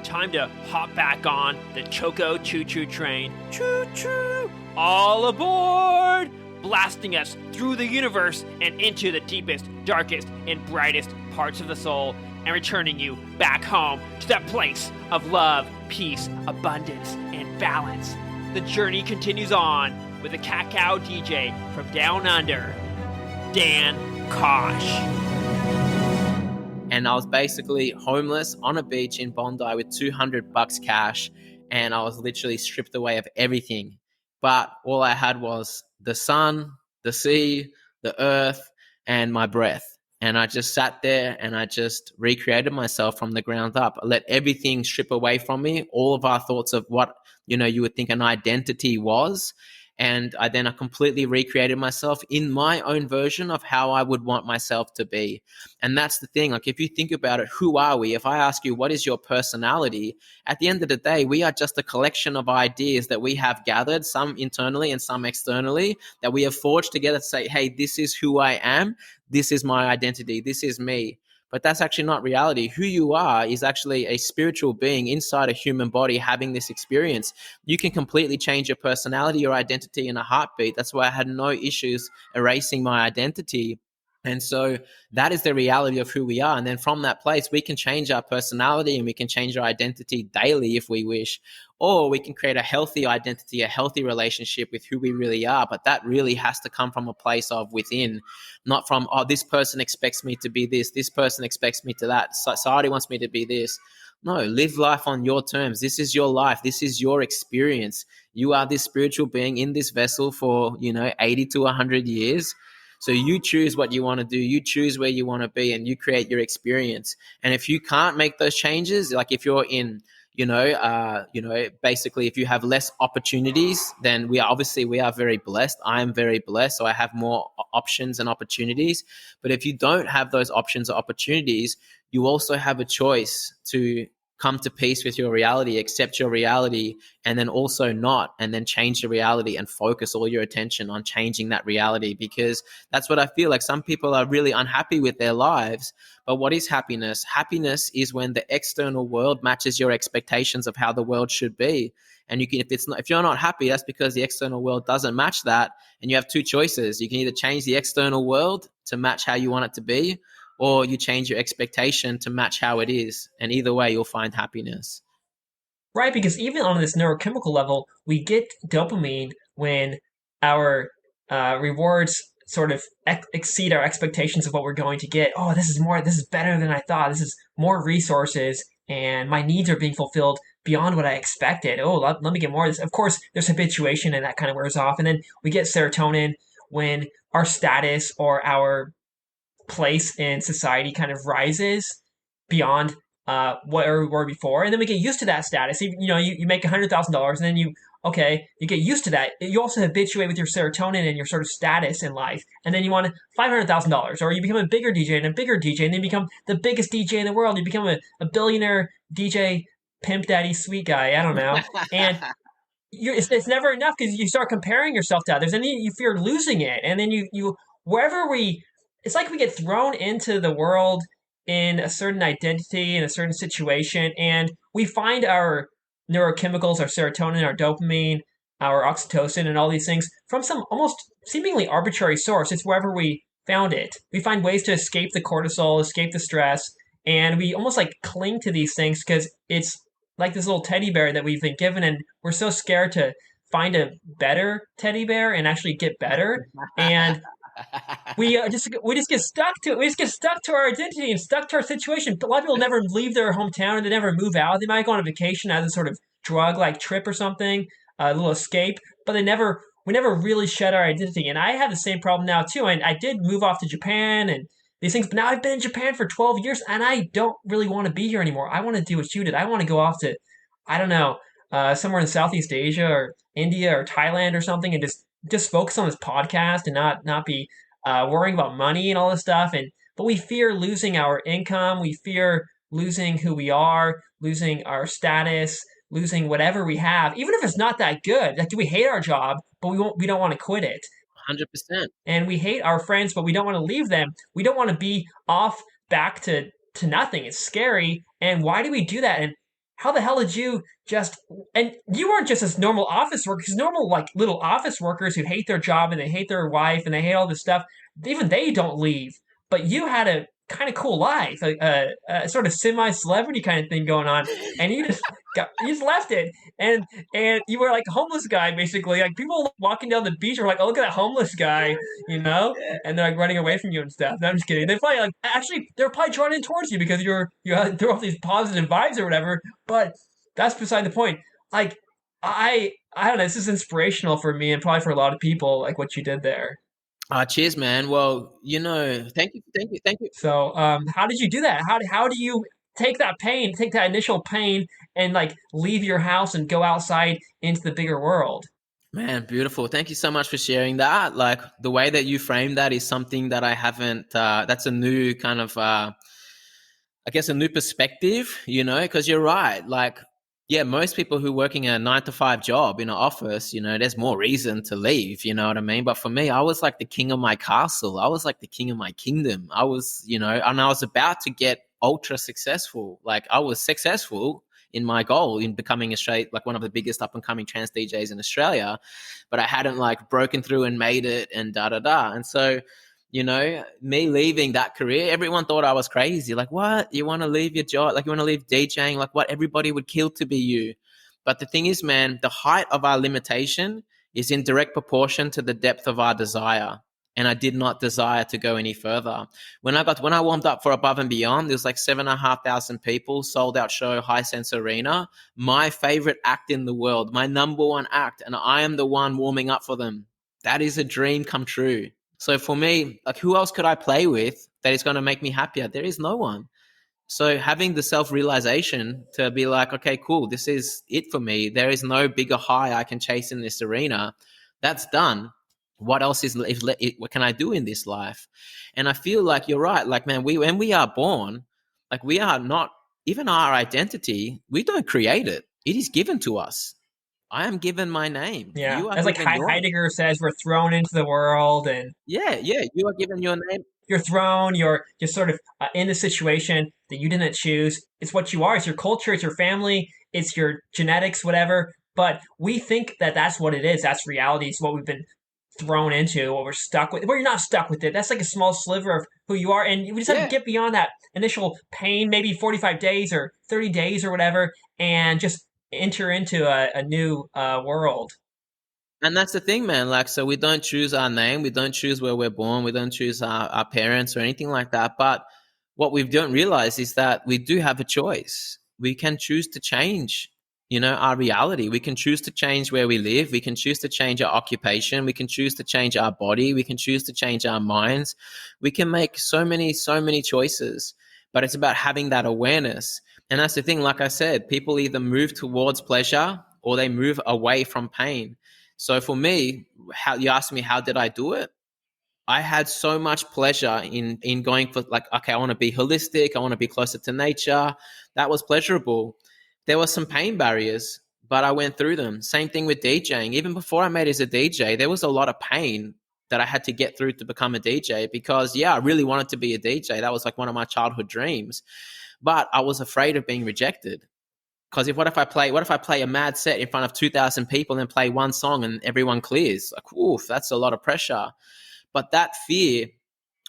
time to hop back on the Choco Choo Choo train. Choo choo! All aboard! Blasting us through the universe and into the deepest, darkest, and brightest parts of the soul, and returning you back home to that place of love, peace, abundance, and balance. The journey continues on with the Cacao DJ from Down Under, Dan Koch. And I was basically homeless on a beach in Bondi with $200 cash, and I was literally stripped away of everything. But all I had was the sun, the sea, the earth, and my breath. And I just sat there and I just recreated myself from the ground up. I let everything strip away from me, all of our thoughts of what, you would think an identity was. And I completely recreated myself in my own version of how I would want myself to be. And that's the thing. Like, if you think about it, who are we? If I ask you, what is your personality? At the end of the day, we are just a collection of ideas that we have gathered, some internally and some externally, that we have forged together to say, hey, this is who I am. This is my identity. This is me. But that's actually not reality. Who you are is actually a spiritual being inside a human body having this experience. You can completely change your personality, your identity in a heartbeat. That's why I had no issues erasing my identity. And so that is the reality of who we are. And then from that place, we can change our personality and we can change our identity daily if we wish. Or we can create a healthy identity, a healthy relationship with who we really are. But that really has to come from a place of within, not from, oh, this person expects me to be this person expects me to that, society wants me to be this. No, live life on your terms. This is your life. This is your experience. You are this spiritual being in this vessel for, 80 to 100 years. So you choose what you want to do. You choose where you want to be, and you create your experience. And if you can't make those changes, like if you're in, basically if you have less opportunities, then we are very blessed. I am very blessed. So I have more options and opportunities. But if you don't have those options or opportunities, you also have a choice to come to peace with your reality, accept your reality, and then also not, and then change the reality and focus all your attention on changing that reality. Because that's what I feel like. Some people are really unhappy with their lives. But what is happiness? Happiness is when the external world matches your expectations of how the world should be. And if you're not happy, that's because the external world doesn't match that. And you have two choices. You can either change the external world to match how you want it to be, or you change your expectation to match how it is. And either way, you'll find happiness. Right, because even on this neurochemical level, we get dopamine when our rewards sort of exceed our expectations of what we're going to get. Oh, this is better than I thought. This is more resources, and my needs are being fulfilled beyond what I expected. Oh, let me get more of this. Of course, there's habituation, and that kind of wears off. And then we get serotonin when our status or our place in society kind of rises beyond what we were before, and then we get used to that status. You make $100,000, and then you get used to that. You also habituate with your serotonin and your sort of status in life, and then you want $500,000, or you become a bigger DJ and a bigger DJ, and then you become the biggest DJ in the world. You become a billionaire DJ, pimp daddy, sweet guy. I don't know, and it's never enough because you start comparing yourself to others, and then you fear losing it, and then you wherever we. It's like we get thrown into the world in a certain identity, in a certain situation, and we find our neurochemicals, our serotonin, our dopamine, our oxytocin, and all these things from some almost seemingly arbitrary source. It's wherever we found it. We find ways to escape the cortisol, escape the stress, and we almost like cling to these things because it's like this little teddy bear that we've been given, and we're so scared to find a better teddy bear and actually get better. And we just get stuck to it. We just get stuck to our identity and stuck to our situation. A lot of people never leave their hometown and they never move out. They might go on a vacation as a sort of drug-like trip or something, a little escape, but we never really shed our identity. And I have the same problem now too. And I did move off to Japan and these things, but now I've been in Japan for 12 years and I don't really want to be here anymore. I want to do what you did. I want to go off to, I don't know, somewhere in Southeast Asia or India or Thailand or something, and just focus on this podcast and not be worrying about money and all this stuff. But we fear losing our income. We fear losing who we are, losing our status, losing whatever we have, even if it's not that good. Like, we hate our job, but we don't want to quit it. 100%. And we hate our friends, but we don't want to leave them. We don't want to be off back to nothing. It's scary. And why do we do that? And how the hell did you just, and you weren't just as normal office workers, because normal like little office workers who hate their job and they hate their wife and they hate all this stuff, even they don't leave. But you had a kind of cool life, a sort of semi-celebrity kind of thing going on, and you just left it, and you were like a homeless guy basically. Like people walking down the beach are like, "Oh, look at that homeless guy," you know, Yeah. and they're like running away from you and stuff. No, I'm just kidding. They probably like actually they're probably drawn in towards you because you throw off these positive vibes or whatever. But that's beside the point. Like I don't know. This is inspirational for me and probably for a lot of people. Like what you did there. Cheers, man. Well, thank you. So how did you do that? How do you take that pain, take that initial pain, and like leave your house and go outside into the bigger world? Man, beautiful. Thank you so much for sharing that. Like the way that you frame that is something that I haven't, that's a new kind of, I guess a new perspective, because you're right. Like, yeah, most people who working a 9 to 5 job in an office, there's more reason to leave, you know what I mean? But for me, I was like the king of my castle. I was like the king of my kingdom. I was, and I was about to get ultra successful. Like I was successful in my goal in becoming like one of the biggest up and coming trance DJs in Australia, but I hadn't like broken through and made it and da da da. And so, me leaving that career, everyone thought I was crazy. Like, what? You want to leave your job? Like, you want to leave DJing? Like, what? Everybody would kill to be you. But the thing is, man, the height of our limitation is in direct proportion to the depth of our desire. And I did not desire to go any further. When I warmed up for Above and Beyond, there was like 7,500 people, sold out show, High Sense Arena. My favorite act in the world, my number one act, and I am the one warming up for them. That is a dream come true. So for me, like who else could I play with that is going to make me happier? There is no one. So having the self-realization to be like, okay, cool, this is it for me. There is no bigger high I can chase in this arena. That's done. What else what can I do in this life? And I feel like you're right. Like, man, when we are born, like we are not, even our identity, we don't create it. It is given to us. I am given my name. Yeah, You are as like given your name. Heidegger says, we're thrown into the world, and Yeah, you are given your name. you're thrown. You're just sort of in a situation that you didn't choose. It's what you are. It's your culture. It's your family. It's your genetics, whatever. But we think that that's what it is. That's reality. It's what we've been thrown into, what we're stuck with. Well, you're not stuck with it. That's like a small sliver of who you are. And we just have to Yeah. get beyond that initial pain, maybe 45 days or 30 days or whatever, and just enter into a new world. And that's the thing, man. Like, so we don't choose our name, we don't choose where we're born, we don't choose our parents or anything like that. But what we don't realize is that we do have a choice. We can choose to change, our reality. We can choose to change where we live. We can choose to change our occupation. We can choose to change our body. We can choose to change our minds. We can make so many choices, but it's about having that awareness. And that's the thing. Like I said, people either move towards pleasure or they move away from pain. So for me, how you asked me, how did I do it? I had so much pleasure in going for like, okay, I want to be holistic. I want to be closer to nature. That was pleasurable. There were some pain barriers, but I went through them. Same thing with DJing. Even before I made it as a DJ, there was a lot of pain that I had to get through to become a DJ because, yeah, I really wanted to be a DJ. That was like one of my childhood dreams. But I was afraid of being rejected. Because what if I play a mad set in front of 2,000 people and play one song and everyone clears? Like, oof, that's a lot of pressure. But that fear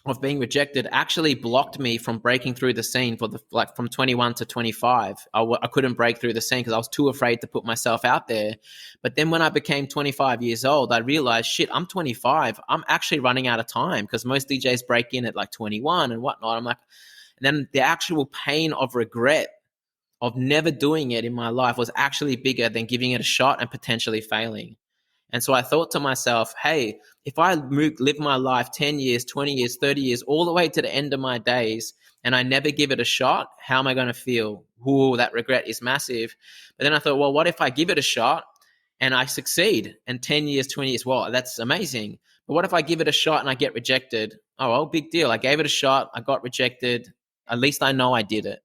of being rejected actually blocked me from breaking through the scene from 21 to 25. I couldn't break through the scene because I was too afraid to put myself out there. But then when I became 25 years old, I realized, shit, I'm 25. I'm actually running out of time because most DJs break in at like 21 and whatnot. I'm like, and then the actual pain of regret of never doing it in my life was actually bigger than giving it a shot and potentially failing. And so I thought to myself, hey, if I live my life 10 years, 20 years, 30 years, all the way to the end of my days, and I never give it a shot, how am I going to feel? Ooh, that regret is massive. But then I thought, well, what if I give it a shot and I succeed? And 10 years, 20 years, well, that's amazing. But what if I give it a shot and I get rejected? Oh, well, big deal. I gave it a shot. I got rejected. At least I know I did it.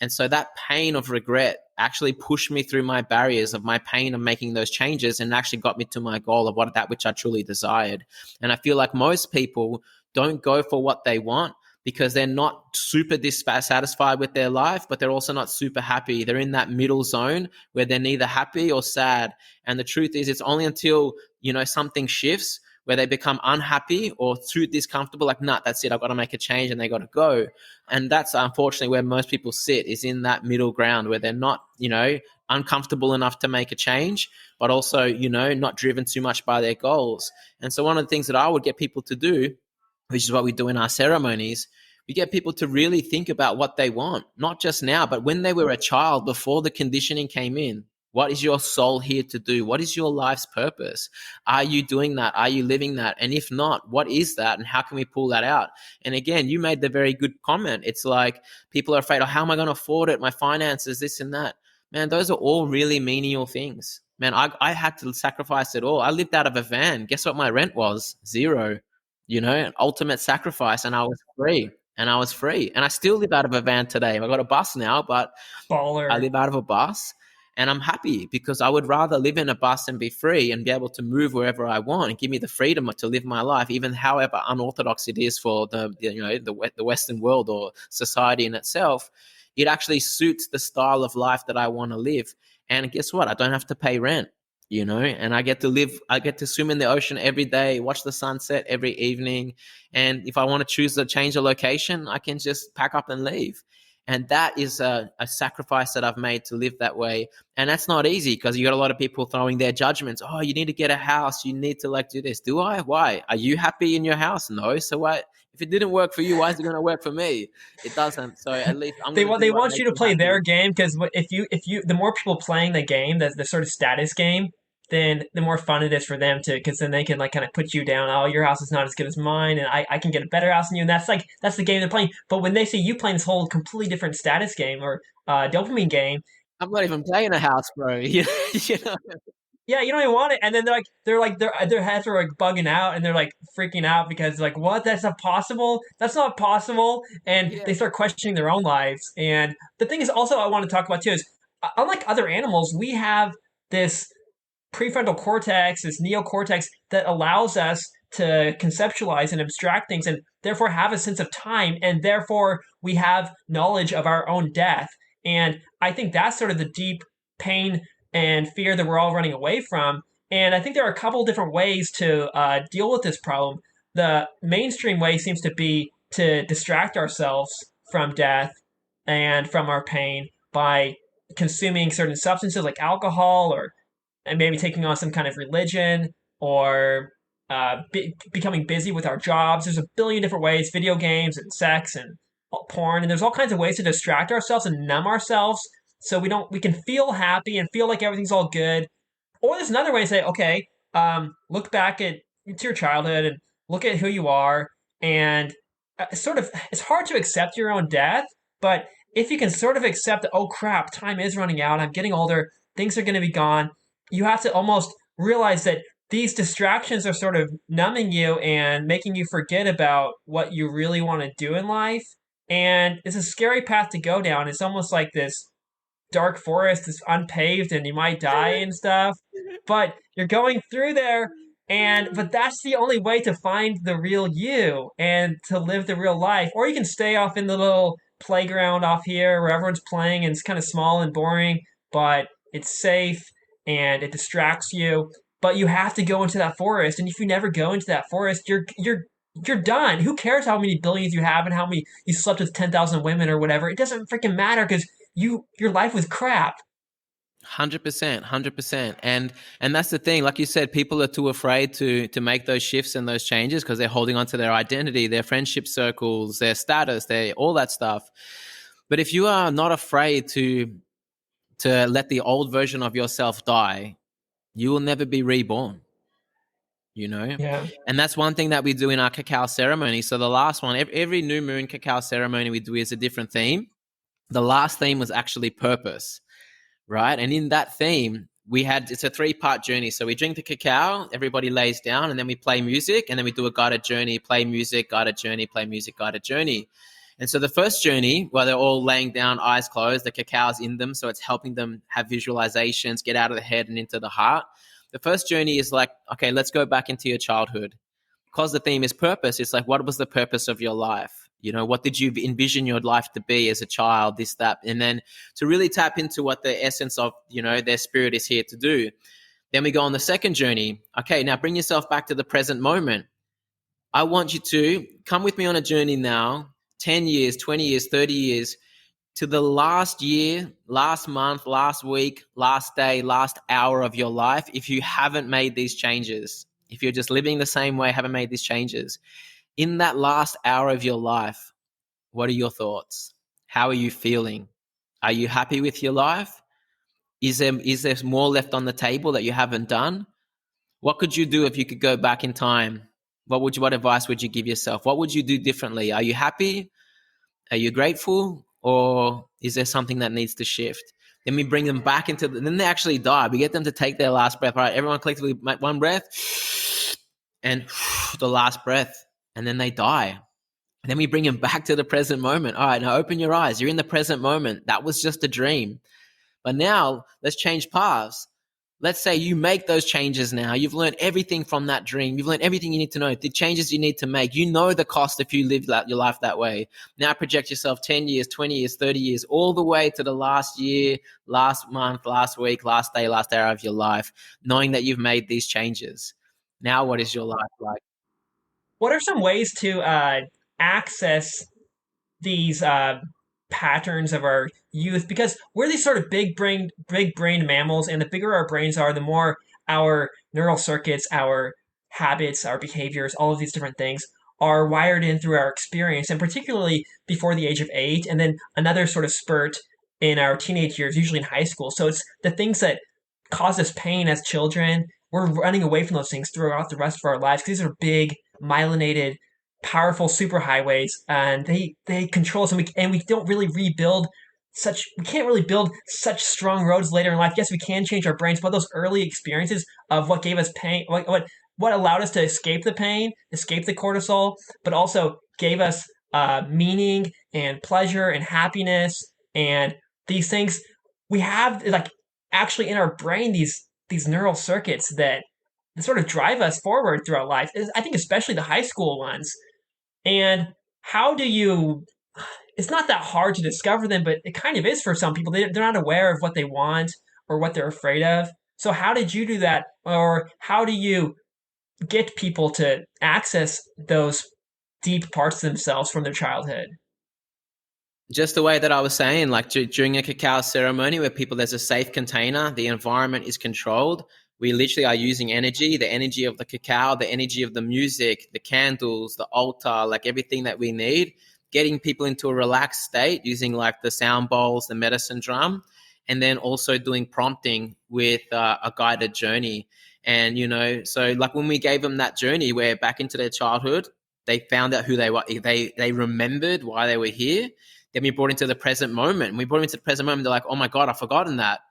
And so that pain of regret actually pushed me through my barriers of my pain of making those changes and actually got me to my goal of that which I truly desired. And I feel like most people don't go for what they want. because they're not super dissatisfied with their life, but they're also not super happy. They're in that middle zone where they're neither happy or sad. And the truth is, it's only until, something shifts where they become unhappy or too discomfortable, like, nah, that's it, I've got to make a change, and they got to go. And that's unfortunately where most people sit, is in that middle ground where they're not, uncomfortable enough to make a change, but also, not driven too much by their goals. And so one of the things that I would get people to do, which is what we do in our ceremonies, we get people to really think about what they want, not just now, but when they were a child, before the conditioning came in. What is your soul here to do? What is your life's purpose? Are you doing that? Are you living that? And if not, what is that? And how can we pull that out? And again, you made the very good comment. It's like people are afraid, oh, how am I going to afford it? My finances, this and that. Man, those are all really menial things. Man, I had to sacrifice it all. I lived out of a van. Guess what my rent was? Zero. An ultimate sacrifice, and I was free. And I still live out of a van today. I've got a bus now, but Baller. I live out of a bus. And I'm happy because I would rather live in a bus and be free and be able to move wherever I want and give me the freedom to live my life, even however unorthodox it is for the Western world or society in itself. It actually suits the style of life that I want to live. And guess what? I don't have to pay rent, and I get to swim in the ocean every day, watch the sunset every evening. And if I want to choose to change a location, I can just pack up and leave. And that is a sacrifice that I've made to live that way. And that's not easy because you got a lot of people throwing their judgments. Oh, you need to get a house. You need to do this. Do I? Why? Are you happy in your house? No. So why? If it didn't work for you, why is it going to work for me? It doesn't. So at least I'm going to They do what want makes you to me play happy. their game, because the more people playing the game, the sort of status game, then the more fun it is for them to, because then they can kind of put you down. Oh, your house is not as good as mine, and I can get a better house than you. And that's the game they're playing. But when they see you playing this whole completely different status game or dopamine game, I'm not even playing a house, bro. you know? yeah, you don't even want it. And then their heads are bugging out, and they're freaking out because what? That's not possible. That's not possible. And Yeah. they start questioning their own lives. And the thing is also I want to talk about too is, unlike other animals, we have this prefrontal cortex, this neocortex that allows us to conceptualize and abstract things, and therefore have a sense of time, and therefore we have knowledge of our own death. And I think that's sort of the deep pain and fear that we're all running away from. And I think there are a couple different ways to deal with this problem. The mainstream way seems to be to distract ourselves from death and from our pain by consuming certain substances like alcohol, or and maybe taking on some kind of religion, or becoming busy with our jobs. There's a billion different ways: video games and sex and porn, and there's all kinds of ways to distract ourselves and numb ourselves so we can feel happy and feel like everything's all good. Or there's another way to say, okay, look back at to your childhood and look at who you are, and sort of, it's hard to accept your own death, but if you can sort of accept that, oh crap, time is running out, I'm getting older, things are going to be gone, you have to almost realize that these distractions are sort of numbing you and making you forget about what you really want to do in life. And it's a scary path to go down. It's almost like this dark forest is unpaved and you might die and stuff, but you're going through there. And but that's the only way to find the real you and to live the real life. Or you can stay off in the little playground off here where everyone's playing and it's kind of small and boring, but it's safe and it distracts you. But you have to go into that forest, and if you never go into that forest, you're done. Who cares how many billions you have and how many you slept with 10,000 women or whatever? It doesn't freaking matter because your life was crap. 100%. And that's the thing. Like you said, people are too afraid to make those shifts and those changes because they're holding on to their identity, their friendship circles, their status, all that stuff. But if you are not afraid to let the old version of yourself die, you will never be reborn. Yeah. And that's one thing that we do in our cacao ceremony. So the last one, every new moon cacao ceremony we do is a different theme. The last theme was actually purpose, right? And in that theme, it's a 3-part journey. So we drink the cacao, everybody lays down, and then we play music, and then we do a guided journey, play music, guided journey, play music, guided journey. And so the first journey, where they're all laying down, eyes closed, the cacao's in them, so it's helping them have visualizations, get out of the head and into the heart. The first journey is like, okay, let's go back into your childhood. Because the theme is purpose, it's like, what was the purpose of your life? You know, what did you envision your life to be as a child, this, that, and then to really tap into what the essence of, you know, their spirit is here to do. Then we go on the second journey. Okay, now bring yourself back to the present moment. I want you to come with me on a journey now, 10 years, 20 years, 30 years, to the last year, last month, last week, last day, last hour of your life. If you haven't made these changes, if you're just living the same way, haven't made these changes, in that last hour of your life, what are your thoughts? How are you feeling? Are you happy with your life? Is there more left on the table that you haven't done? What could you do if you could go back in time? What advice would you give yourself? What would you do differently? Are you happy? Are you grateful? Or is there something that needs to shift? Then we bring them back then they actually die. We get them to take their last breath. All right, everyone collectively make one breath and the last breath, and then they die. And then we bring them back to the present moment. All right, now open your eyes. You're in the present moment. That was just a dream. But now let's change paths. Let's say you make those changes now. You've learned everything from that dream. You've learned everything you need to know, the changes you need to make. You know the cost if you live your life that way. Now project yourself 10 years, 20 years, 30 years, all the way to the last year, last month, last week, last day, last hour of your life, knowing that you've made these changes. Now what is your life like? What are some ways to access these patterns of our youth? Because we're these sort of big brained mammals, and the bigger our brains are, the more our neural circuits, our habits, our behaviors, all of these different things are wired in through our experience, and particularly before the age of 8, and then another sort of spurt in our teenage years, usually in high school. So it's the things that cause us pain as children. We're running away from those things throughout the rest of our lives because these are big, myelinated, powerful superhighways, and they control us, and we don't really rebuild such we can't really build such strong roads later in life. Yes, we can change our brains, but those early experiences of what gave us pain, what allowed us to escape the pain, escape the cortisol, but also gave us meaning and pleasure and happiness, and these things we have like actually in our brain, these neural circuits that sort of drive us forward throughout life. I think especially the high school ones. And how do you? It's not that hard to discover them, but it kind of is for some people. They're not aware of what they want or what they're afraid of. So how did you do that, or how do you get people to access those deep parts of themselves from their childhood? Just the way that I was saying, like during a cacao ceremony where there's a safe container, the environment is controlled. We literally are using energy, the energy of the cacao, the energy of the music, the candles, the altar, like everything that we need, getting people into a relaxed state using like the sound bowls, the medicine drum, and then also doing prompting with a guided journey. And, you know, so like when we gave them that journey where back into their childhood, they found out who they were. They remembered why they were here. Then we brought into the present moment. And we brought into the present moment. They're like, oh my God, I've forgotten that.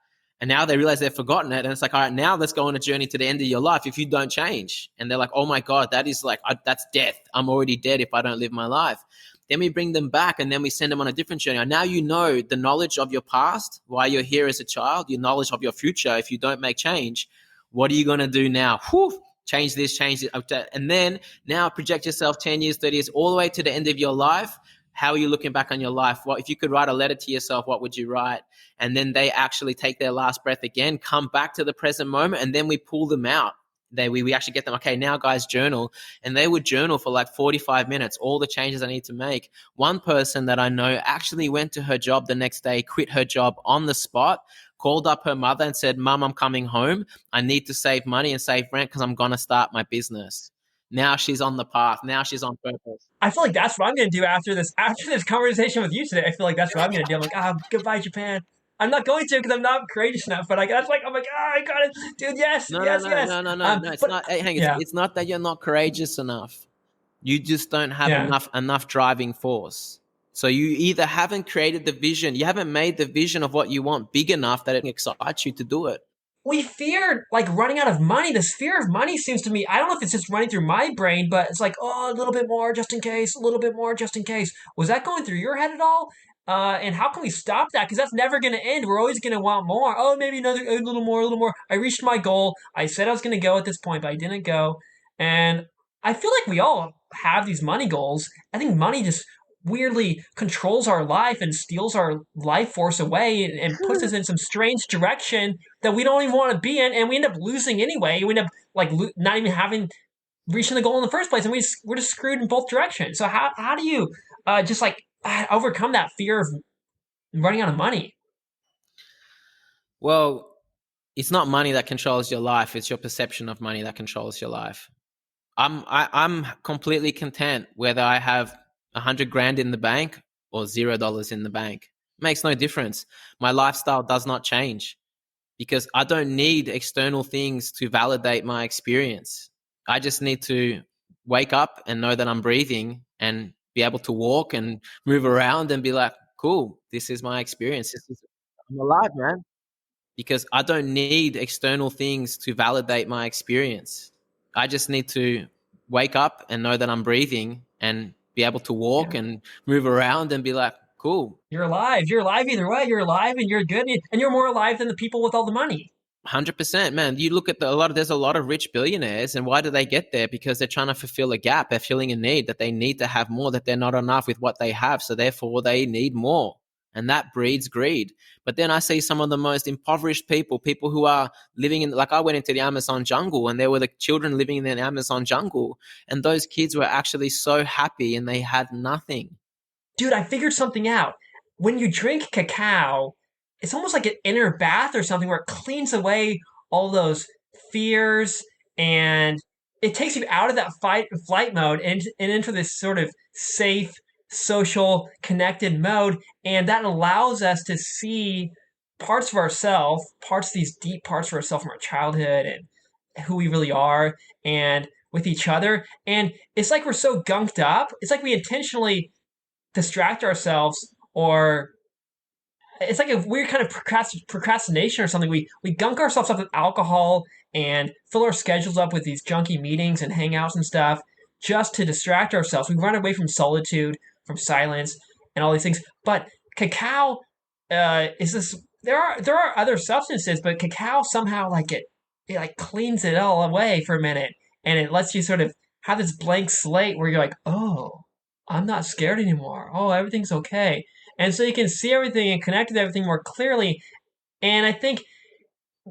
And now they realize they've forgotten it. And it's like, all right, now let's go on a journey to the end of your life if you don't change. And they're like, oh my God, that is like, that's death. I'm already dead if I don't live my life. Then we bring them back and then we send them on a different journey. Now you know the knowledge of your past, why you're here as a child, your knowledge of your future. If you don't make change, what are you going to do now? Whew, change this, change it. And then now project yourself 10 years, 30 years, all the way to the end of your life. How are you looking back on your life? What if you could write a letter to yourself, what would you write? And then they actually take their last breath again, come back to the present moment, and then we pull them out. We actually get them, okay, now guys, journal. And they would journal for like 45 minutes, all the changes I need to make. One person that I know actually went to her job the next day, quit her job on the spot, called up her mother and said, Mum, I'm coming home. I need to save money and save rent because I'm going to start my business. Now she's on the path. Now she's on purpose. I feel like that's what I'm going to do after this conversation with you today. I feel like that's what I'm going to do. I'm like, goodbye, Japan. I'm not going to because I'm not courageous enough. But that's like, I'm like, I got it, dude. Yes, No, yes, no, no, yes. no, no, no, no. It's not. Hey, hang on. Yeah, It's not that you're not courageous enough. You just don't have yeah. enough driving force. So you either haven't created the vision, you haven't made the vision of what you want big enough that it excites you to do it. We feared like running out of money. This fear of money seems to me, I don't know if it's just running through my brain, but it's like, oh, a little bit more just in case, a little bit more just in case. Was that going through your head at all? And how can we stop that? Because that's never going to end. We're always going to want more. Oh, maybe another, a little more, a little more. I reached my goal. I said I was going to go at this point, but I didn't go. And I feel like we all have these money goals. I think money just weirdly controls our life and steals our life force away and puts us in some strange direction that we don't even want to be in, and we end up losing anyway. We end up like not even having reaching the goal in the first place, and we're just screwed in both directions. So how do you just like overcome that fear of running out of money? Well, it's not money that controls your life, it's your perception of money that controls your life. I'm completely content whether I have 100 grand in the bank or $0 in the bank. It makes no difference. My lifestyle does not change because I don't need external things to validate my experience. I just need to wake up and know that I'm breathing and be able to walk and move around and be like, cool, this is my experience. I'm alive, man, because I don't need external things to validate my experience. I just need to wake up and know that I'm breathing and be able to walk Yeah. and move around and be like, cool. You're alive. You're alive either way. You're alive and you're good, and you're more alive than the people with all the money. 100%, man. You look at there's a lot of rich billionaires, and why do they get there? Because they're trying to fulfill a gap. They're filling a need that they need to have more, that they're not enough with what they have. So therefore they need more. And that breeds greed. But then I see some of the most impoverished people who are living in, like I went into the Amazon jungle and there were the children living in the Amazon jungle. And those kids were actually so happy and they had nothing. Dude, I figured something out. When you drink cacao, it's almost like an inner bath or something where it cleans away all those fears, and it takes you out of that flight mode and into this sort of safe, social, connected mode. And that allows us to see parts of ourselves, parts of these deep parts of ourselves from our childhood and who we really are and with each other. And it's like we're so gunked up. It's like we intentionally distract ourselves, or it's like a weird kind of procrastination or something. We gunk ourselves up with alcohol and fill our schedules up with these junky meetings and hangouts and stuff just to distract ourselves. We run away from solitude, from silence, and all these things. But cacao is this. There are other substances, but cacao somehow like it like cleans it all away for a minute, and it lets you sort of have this blank slate where you're like, oh, I'm not scared anymore. Oh, everything's okay. And so you can see everything and connect with everything more clearly. And I think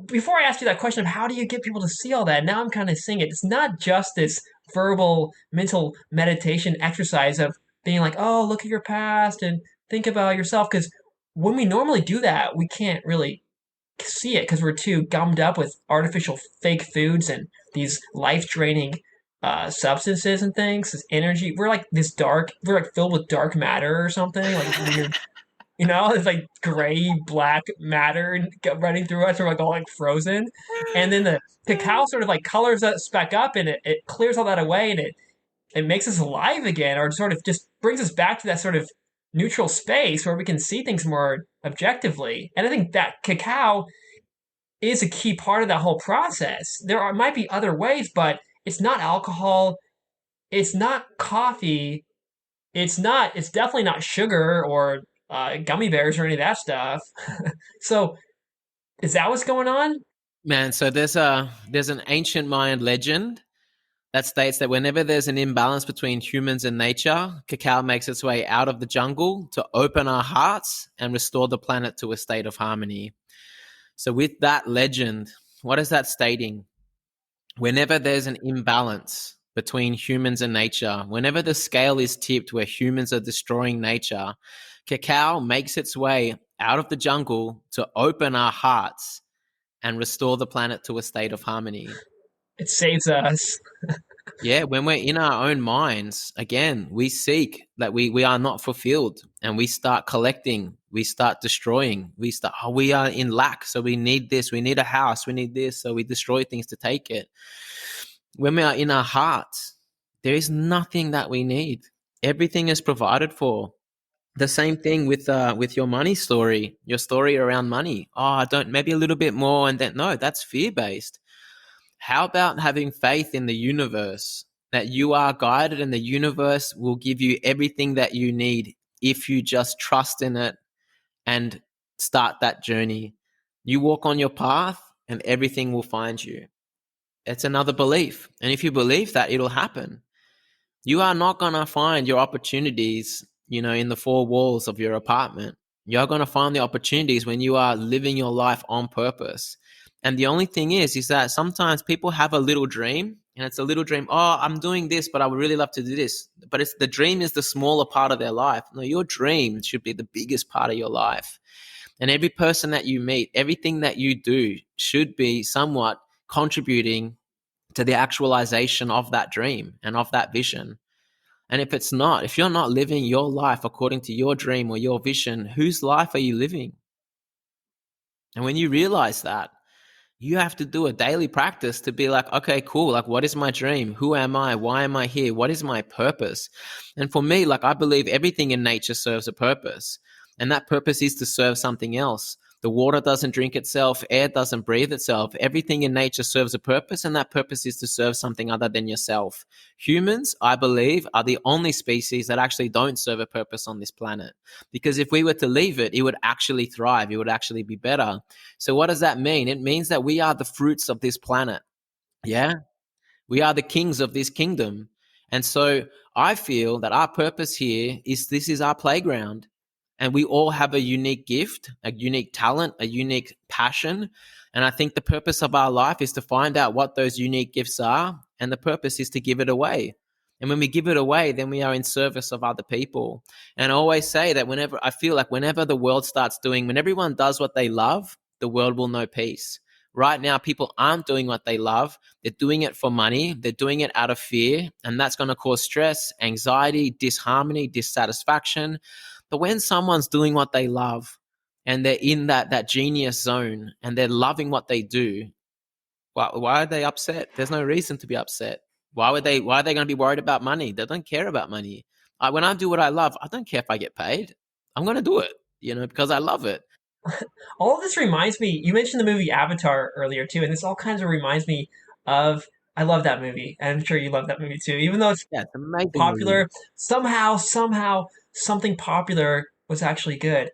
before I ask you that question of how do you get people to see all that, now I'm kind of seeing it. It's not just this verbal mental meditation exercise of being like, oh, look at your past and think about yourself. Because when we normally do that, we can't really see it because we're too gummed up with artificial fake foods and these life draining substances and things, this energy. We're like this dark, we're like filled with dark matter or something, like weird. It's like gray, black matter running through us. We're like all like frozen. And then the cacao sort of like colors us back up and it clears all that away and it makes us alive again, or sort of just brings us back to that sort of neutral space where we can see things more objectively. And I think that cacao is a key part of that whole process. Might be other ways, but it's not alcohol, it's not coffee, it's definitely not sugar or gummy bears or any of that stuff. So is that what's going on? Man, so there's an ancient Mayan legend that states that whenever there's an imbalance between humans and nature, cacao makes its way out of the jungle to open our hearts and restore the planet to a state of harmony. So with that legend, what is that stating? Whenever there's an imbalance between humans and nature, whenever the scale is tipped where humans are destroying nature, cacao makes its way out of the jungle to open our hearts and restore the planet to a state of harmony. It saves us. Yeah, when we're in our own minds, again, we seek that we are not fulfilled and we start collecting, we start destroying, we are in lack, so we need this, we need a house, we need this, so we destroy things to take it. When we are in our hearts, there is nothing that we need. Everything is provided for. The same thing with your money story, your story around money. Oh, I don't, maybe a little bit more, and then no, that's fear based. How about having faith in the universe that you are guided and the universe will give you everything that you need if you just trust in it and start that journey? You walk on your path and everything will find you. It's another belief. And if you believe that, it'll happen. You are not going to find your opportunities. in the four walls of your apartment. You're going to find the opportunities when you are living your life on purpose. And the only thing is that sometimes people have a little dream, and it's a little dream. Oh, I'm doing this, but I would really love to do this. But it's the dream is the smaller part of their life. No, your dream should be the biggest part of your life. And every person that you meet, everything that you do should be somewhat contributing to the actualization of that dream and of that vision. And if you're not living your life according to your dream or your vision, whose life are you living? And when you realize that, you have to do a daily practice to be like, okay, cool. Like, what is my dream? Who am I? Why am I here? What is my purpose? And for me, like, I believe everything in nature serves a purpose. And that purpose is to serve something else. The water doesn't drink itself. Air doesn't breathe itself. Everything in nature serves a purpose, and that purpose is to serve something other than yourself. Humans, I believe, are the only species that actually don't serve a purpose on this planet. Because if we were to leave it, it would actually thrive. It would actually be better. So what does that mean? It means that we are the fruits of this planet. Yeah? We are the kings of this kingdom. And so I feel that our purpose here is this is our playground. And we all have a unique gift, a unique talent, a unique passion. And I think the purpose of our life is to find out what those unique gifts are. And the purpose is to give it away. And when we give it away, then we are in service of other people. And I always say that whenever the world starts when everyone does what they love, the world will know peace. Right now, people aren't doing what they love. They're doing it for money. They're doing it out of fear. And that's going to cause stress, anxiety, disharmony, dissatisfaction. But when someone's doing what they love and they're in that genius zone and they're loving what they do, why are they upset? There's no reason to be upset. Why are they going to be worried about money? They don't care about money. When I do what I love, I don't care if I get paid. I'm going to do it, because I love it. All of this reminds me, you mentioned the movie Avatar earlier too, and this all kinds of reminds me of, I love that movie, and I'm sure you love that movie too. Even though it's Yeah, it's an amazing movie. popular, somehow, something popular was actually good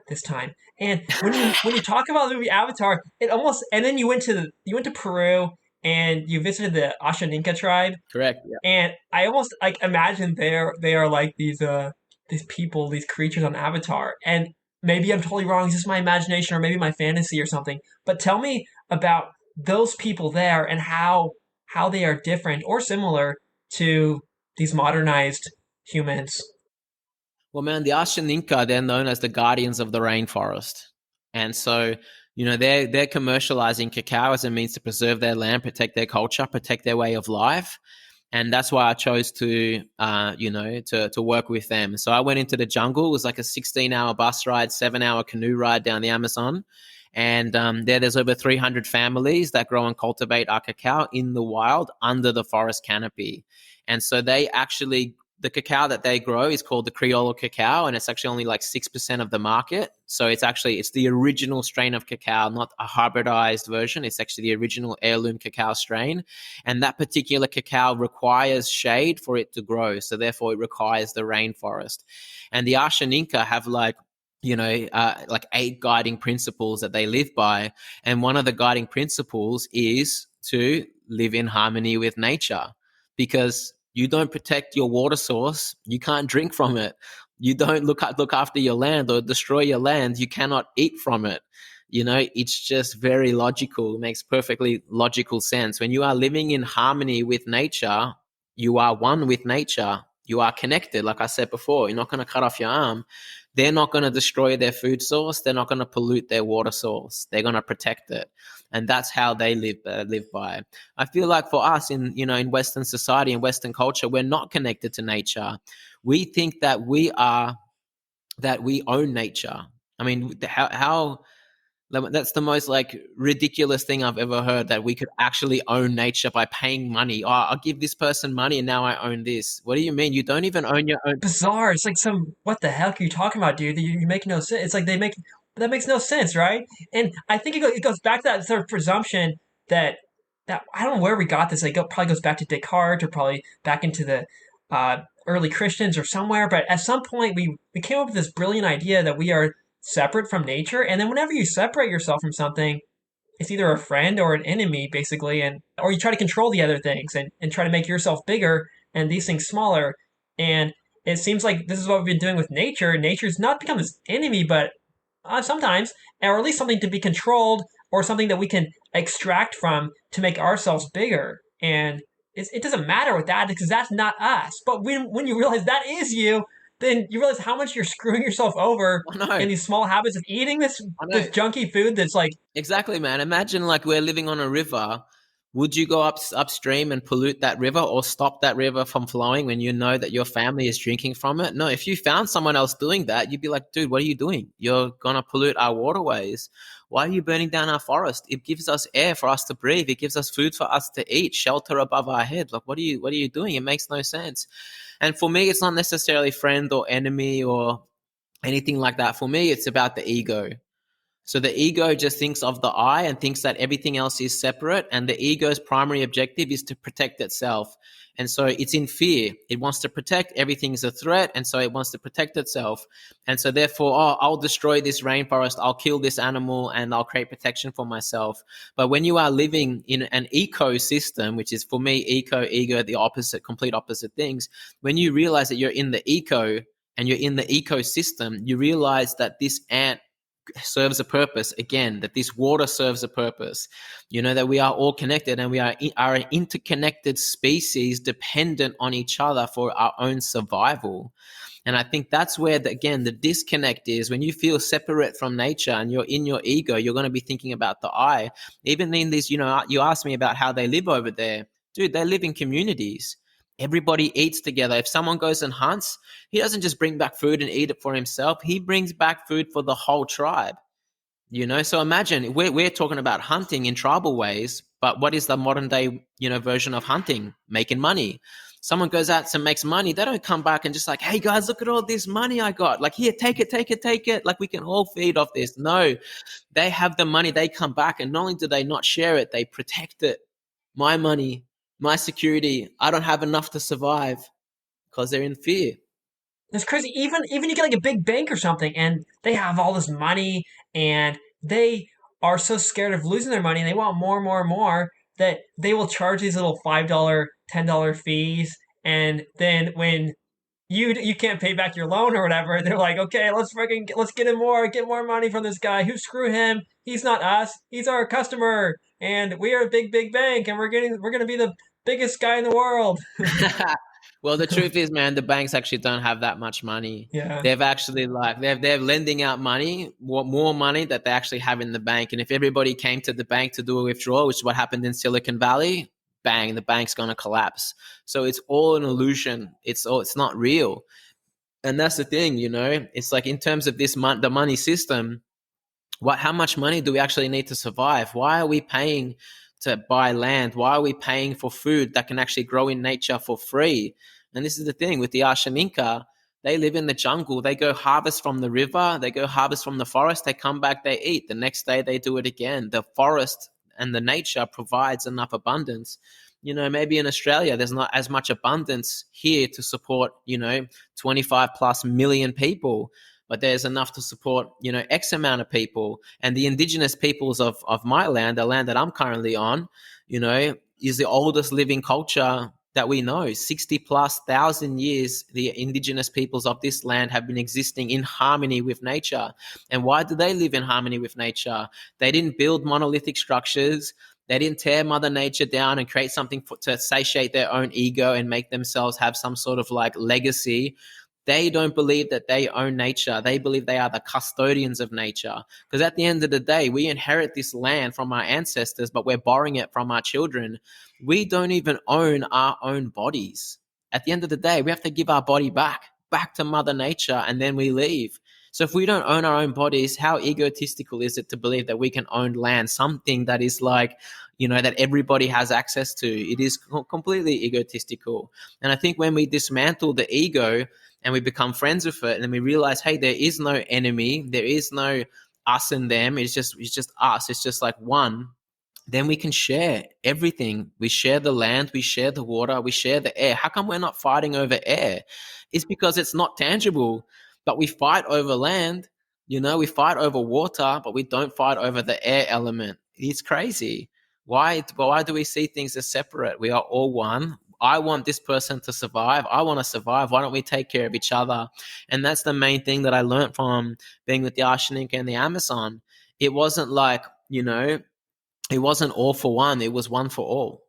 this time. And when you talk about the movie Avatar, it almost, and then you went to Peru and you visited the Ashaninka tribe, Correct. Yeah. and I almost like imagine they are like these people, these creatures on Avatar. And maybe I'm totally wrong. It's just my imagination or maybe my fantasy or something. But tell me about those people there and how they are different or similar to these modernized humans. Well, man, the Ashaninka, they're known as the guardians of the rainforest. And so, they're commercializing cacao as a means to preserve their land, protect their culture, protect their way of life. And that's why I chose to work with them. So I went into the jungle. It was like a 16-hour bus ride, 7-hour canoe ride down the Amazon. And there's over 300 families that grow and cultivate our cacao in the wild under the forest canopy. And so the cacao that they grow is called the Criollo cacao, and it's actually only like 6% of the market. So it's the original strain of cacao, not a hybridized version. It's actually the original heirloom cacao strain. And that particular cacao requires shade for it to grow. So therefore it requires the rainforest. And the Ashaninka have like 8 guiding principles that they live by. And one of the guiding principles is to live in harmony with nature, because you don't protect your water source, you can't drink from it. You don't look after your land or destroy your land, you cannot eat from it. It's just very logical. It makes perfectly logical sense. When you are living in harmony with nature, you are one with nature. You are connected. Like I said before, you're not going to cut off your arm. They're not going to destroy their food source. They're not going to pollute their water source. They're going to protect it. And that's how they live by. I feel like for us in Western society and Western culture, we're not connected to nature. We think that we own nature. I mean, how that's the most like ridiculous thing I've ever heard, that we could actually own nature by paying money. Oh, I'll give this person money and now I own this. What do you mean? You don't even own your own. Bizarre. It's like what the heck are you talking about, dude? You make no sense. It's like that makes no sense, right? And I think it goes back to that sort of presumption that I don't know where we got this. Like, it probably goes back to Descartes or probably back into the early Christians or somewhere. But at some point, we came up with this brilliant idea that we are separate from nature. And then whenever you separate yourself from something, it's either a friend or an enemy, basically, and or you try to control the other things and try to make yourself bigger and these things smaller. And it seems like this is what we've been doing with nature. Nature's not become this enemy, but sometimes, or at least something to be controlled, or something that we can extract from to make ourselves bigger. And it doesn't matter with that because that's not us. But when you realize that is you, then you realize how much you're screwing yourself over I know, in these small habits of eating I this know. junky food that's like Exactly, man. Imagine like we're living on a river. Would you go upstream and pollute that river or stop that river from flowing when you know that your family is drinking from it? No, if you found someone else doing that, you'd be like, dude, what are you doing? You're gonna pollute our waterways. Why are you burning down our forest? It gives us air for us to breathe. It gives us food for us to eat, shelter above our heads. Like, what are you doing? It makes no sense. And for me, it's not necessarily friend or enemy or anything like that. For me, it's about the ego. So the ego just thinks of the I and thinks that everything else is separate. And the ego's primary objective is to protect itself. And so it's in fear. It wants to protect. Everything is a threat. And so it wants to protect itself. And so therefore, oh, I'll destroy this rainforest. I'll kill this animal and I'll create protection for myself. But when you are living in an ecosystem, which is for me, ego, the opposite, complete opposite things, when you realize that you're in the eco and you're in the ecosystem, you realize that this ant serves a purpose, again, that this water serves a purpose, that we are all connected and we are an interconnected species dependent on each other for our own survival. And I think that's where again the disconnect is. When you feel separate from nature and you're in your ego, you're going to be thinking about the I. Even in this, you asked me about how they live over there. Dude, they live in communities. Everybody eats together. If someone goes and hunts, he doesn't just bring back food and eat it for himself. He brings back food for the whole tribe. So imagine we're talking about hunting in tribal ways, but what is the modern day, version of hunting? Making money. Someone goes out and makes money. They don't come back and just like, hey guys, look at all this money I got. Like, here, take it, take it, take it. Like, we can all feed off this. No, they have the money. They come back, and not only do they not share it, they protect it. My money, my security. I don't have enough to survive because they're in fear. it's crazy. Even you get like a big bank or something, and they have all this money, and they are so scared of losing their money, and they want more and more and more that they will charge these little $5, $10 fees, and then when you can't pay back your loan or whatever, they're like, okay, let's get more money from this guy. Who screw him? He's not us. He's our customer, and we are a big bank, and we're gonna be the biggest guy in the world. Well, the truth is, man, the banks actually don't have that much money. Yeah. They've actually they're lending out money, more money that they actually have in the bank. And if everybody came to the bank to do a withdrawal, which is what happened in Silicon Valley, bang, the bank's gonna collapse. So it's all an illusion. It's not real. And that's the thing, It's like in terms of the money system, how much money do we actually need to survive? Why are we paying to buy land? Why are we paying for food that can actually grow in nature for free? And this is the thing with the Ashaninka. They live in the jungle. They go harvest from the river. They go harvest from the forest. They come back, they eat. The next day they do it again. The forest and the nature provides enough abundance. Maybe in Australia, there's not as much abundance here to support, 25 plus million people, but there's enough to support, X amount of people. And the indigenous peoples of my land, the land that I'm currently on, is the oldest living culture that we know. 60 plus thousand years, the indigenous peoples of this land have been existing in harmony with nature. And why do they live in harmony with nature? They didn't build monolithic structures. They didn't tear Mother Nature down and create something to satiate their own ego and make themselves have some sort of like legacy. They don't believe that they own nature. They believe they are the custodians of nature. Because at the end of the day, we inherit this land from our ancestors, but we're borrowing it from our children. We don't even own our own bodies. At the end of the day, we have to give our body back to Mother Nature, and then we leave. So if we don't own our own bodies, how egotistical is it to believe that we can own land, something that is like, that everybody has access to? It is completely egotistical. And I think when we dismantle the ego and we become friends with it, and then we realize, hey, there is no enemy, there is no us and them, it's just us, it's just like one, then we can share everything. We share the land, we share the water, we share the air. How come we're not fighting over air? It's because it's not tangible. But we fight over land, we fight over water, but we don't fight over the air element. It's crazy. Why do we see things as separate? We are all one. I want this person to survive. I want to survive. Why don't we take care of each other? And that's the main thing that I learned from being with the Ashaninka and the Amazon. It wasn't like, it wasn't all for one. It was one for all.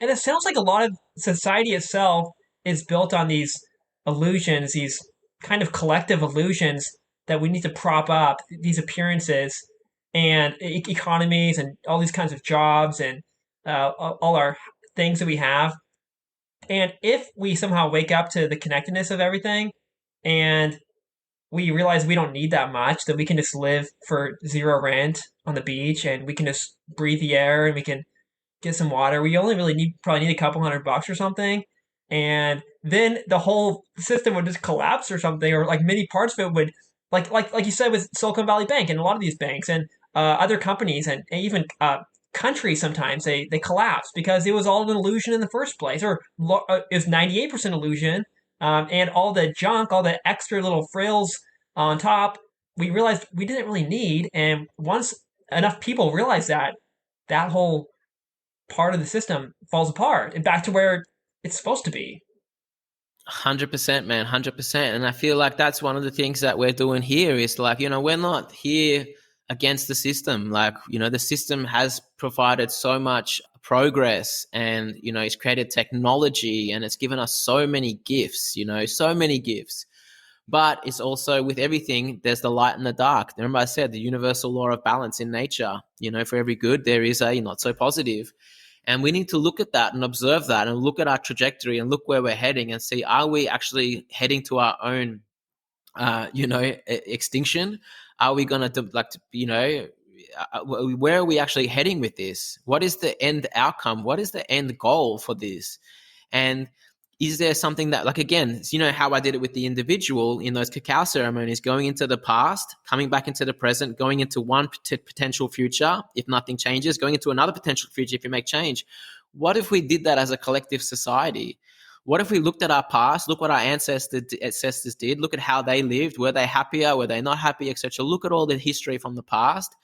And it sounds like a lot of society itself is built on these illusions, these kind of collective illusions that we need to prop up, these appearances and economies and all these kinds of jobs and all our things that we have. And if we somehow wake up to the connectedness of everything and we realize we don't need that much, that we can just live for zero rent on the beach and we can just breathe the air and we can get some water. We only really probably need a couple $100 or something. And then the whole system would just collapse or something, or like many parts of it would, like you said with Silicon Valley Bank and a lot of these banks and other companies and even countries. Sometimes they collapse because it was all an illusion in the first place, or it was 98% illusion, and all the junk, all the extra little frills on top, we realized we didn't really need. And once enough people realize that, that whole part of the system falls apart and back to where it's supposed to be. 100%, man, 100%. And I feel like that's one of the things that we're doing here is like, we're not here against the system. Like, the system has provided so much progress and, it's created technology and it's given us so many gifts, so many gifts. But it's also with everything, there's the light and the dark. Remember I said the universal law of balance in nature, for every good, there is a not so positive. And we need to look at that and observe that and look at our trajectory and look where we're heading and see, are we actually heading to our own, extinction? Are we going to, where are we actually heading with this? What is the end outcome? What is the end goal for this? And is there something that, like, again, how I did it with the individual in those cacao ceremonies, going into the past, coming back into the present, going into one potential future, if nothing changes, going into another potential future if you make change. What if we did that as a collective society? What if we looked at our past, look what our ancestors did, look at how they lived, were they happier, were they not happy, etc. Look at all the history from the past,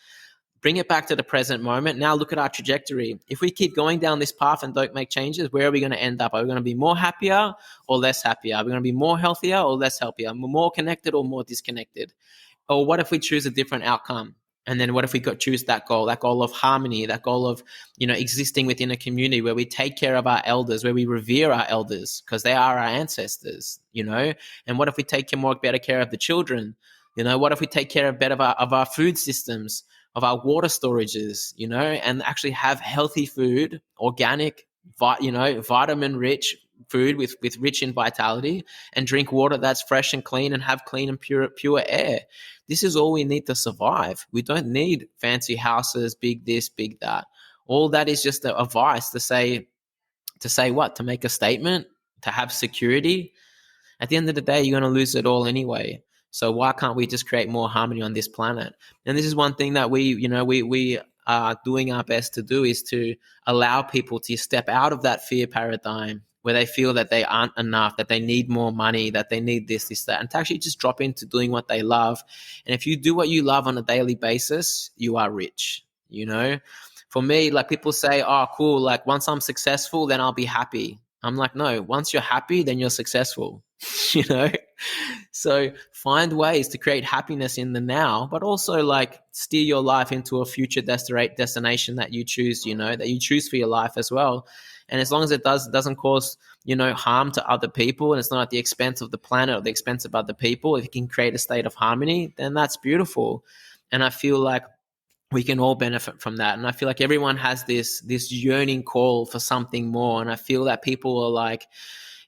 bring it back to the present moment. Now look at our trajectory. If we keep going down this path and don't make changes, where are we going to end up? Are we going to be more happier or less happier? Are we going to be more healthier or less healthier? More connected or more disconnected? Or what if we choose a different outcome? And then what if we choose that goal of harmony, that goal of, existing within a community where we take care of our elders, where we revere our elders because they are our ancestors, And what if we take better care of the children? What if we take care of our food systems, of our water storages, and actually have healthy food, organic, vitamin-rich food with rich in vitality, and drink water that's fresh and clean and have clean and pure air. This is all we need to survive. We don't need fancy houses, big this, big that. All that is just a vice to say what? To make a statement, to have security. At the end of the day, you're going to lose it all anyway. So why can't we just create more harmony on this planet? And this is one thing that we are doing our best to do, is to allow people to step out of that fear paradigm where they feel that they aren't enough, that they need more money, that they need this, that, and to actually just drop into doing what they love. And if you do what you love on a daily basis, you are rich, For me, like, people say, oh, cool, like once I'm successful, then I'll be happy. I'm like, no, once you're happy, then you're successful, So find ways to create happiness in the now, but also like steer your life into a future destination that you choose, that you choose for your life as well. And as long as it doesn't cause, harm to other people, and it's not at the expense of the planet or the expense of other people, if you can create a state of harmony, then that's beautiful. And I feel like we can all benefit from that. And I feel like everyone has this yearning call for something more. And I feel that people are like,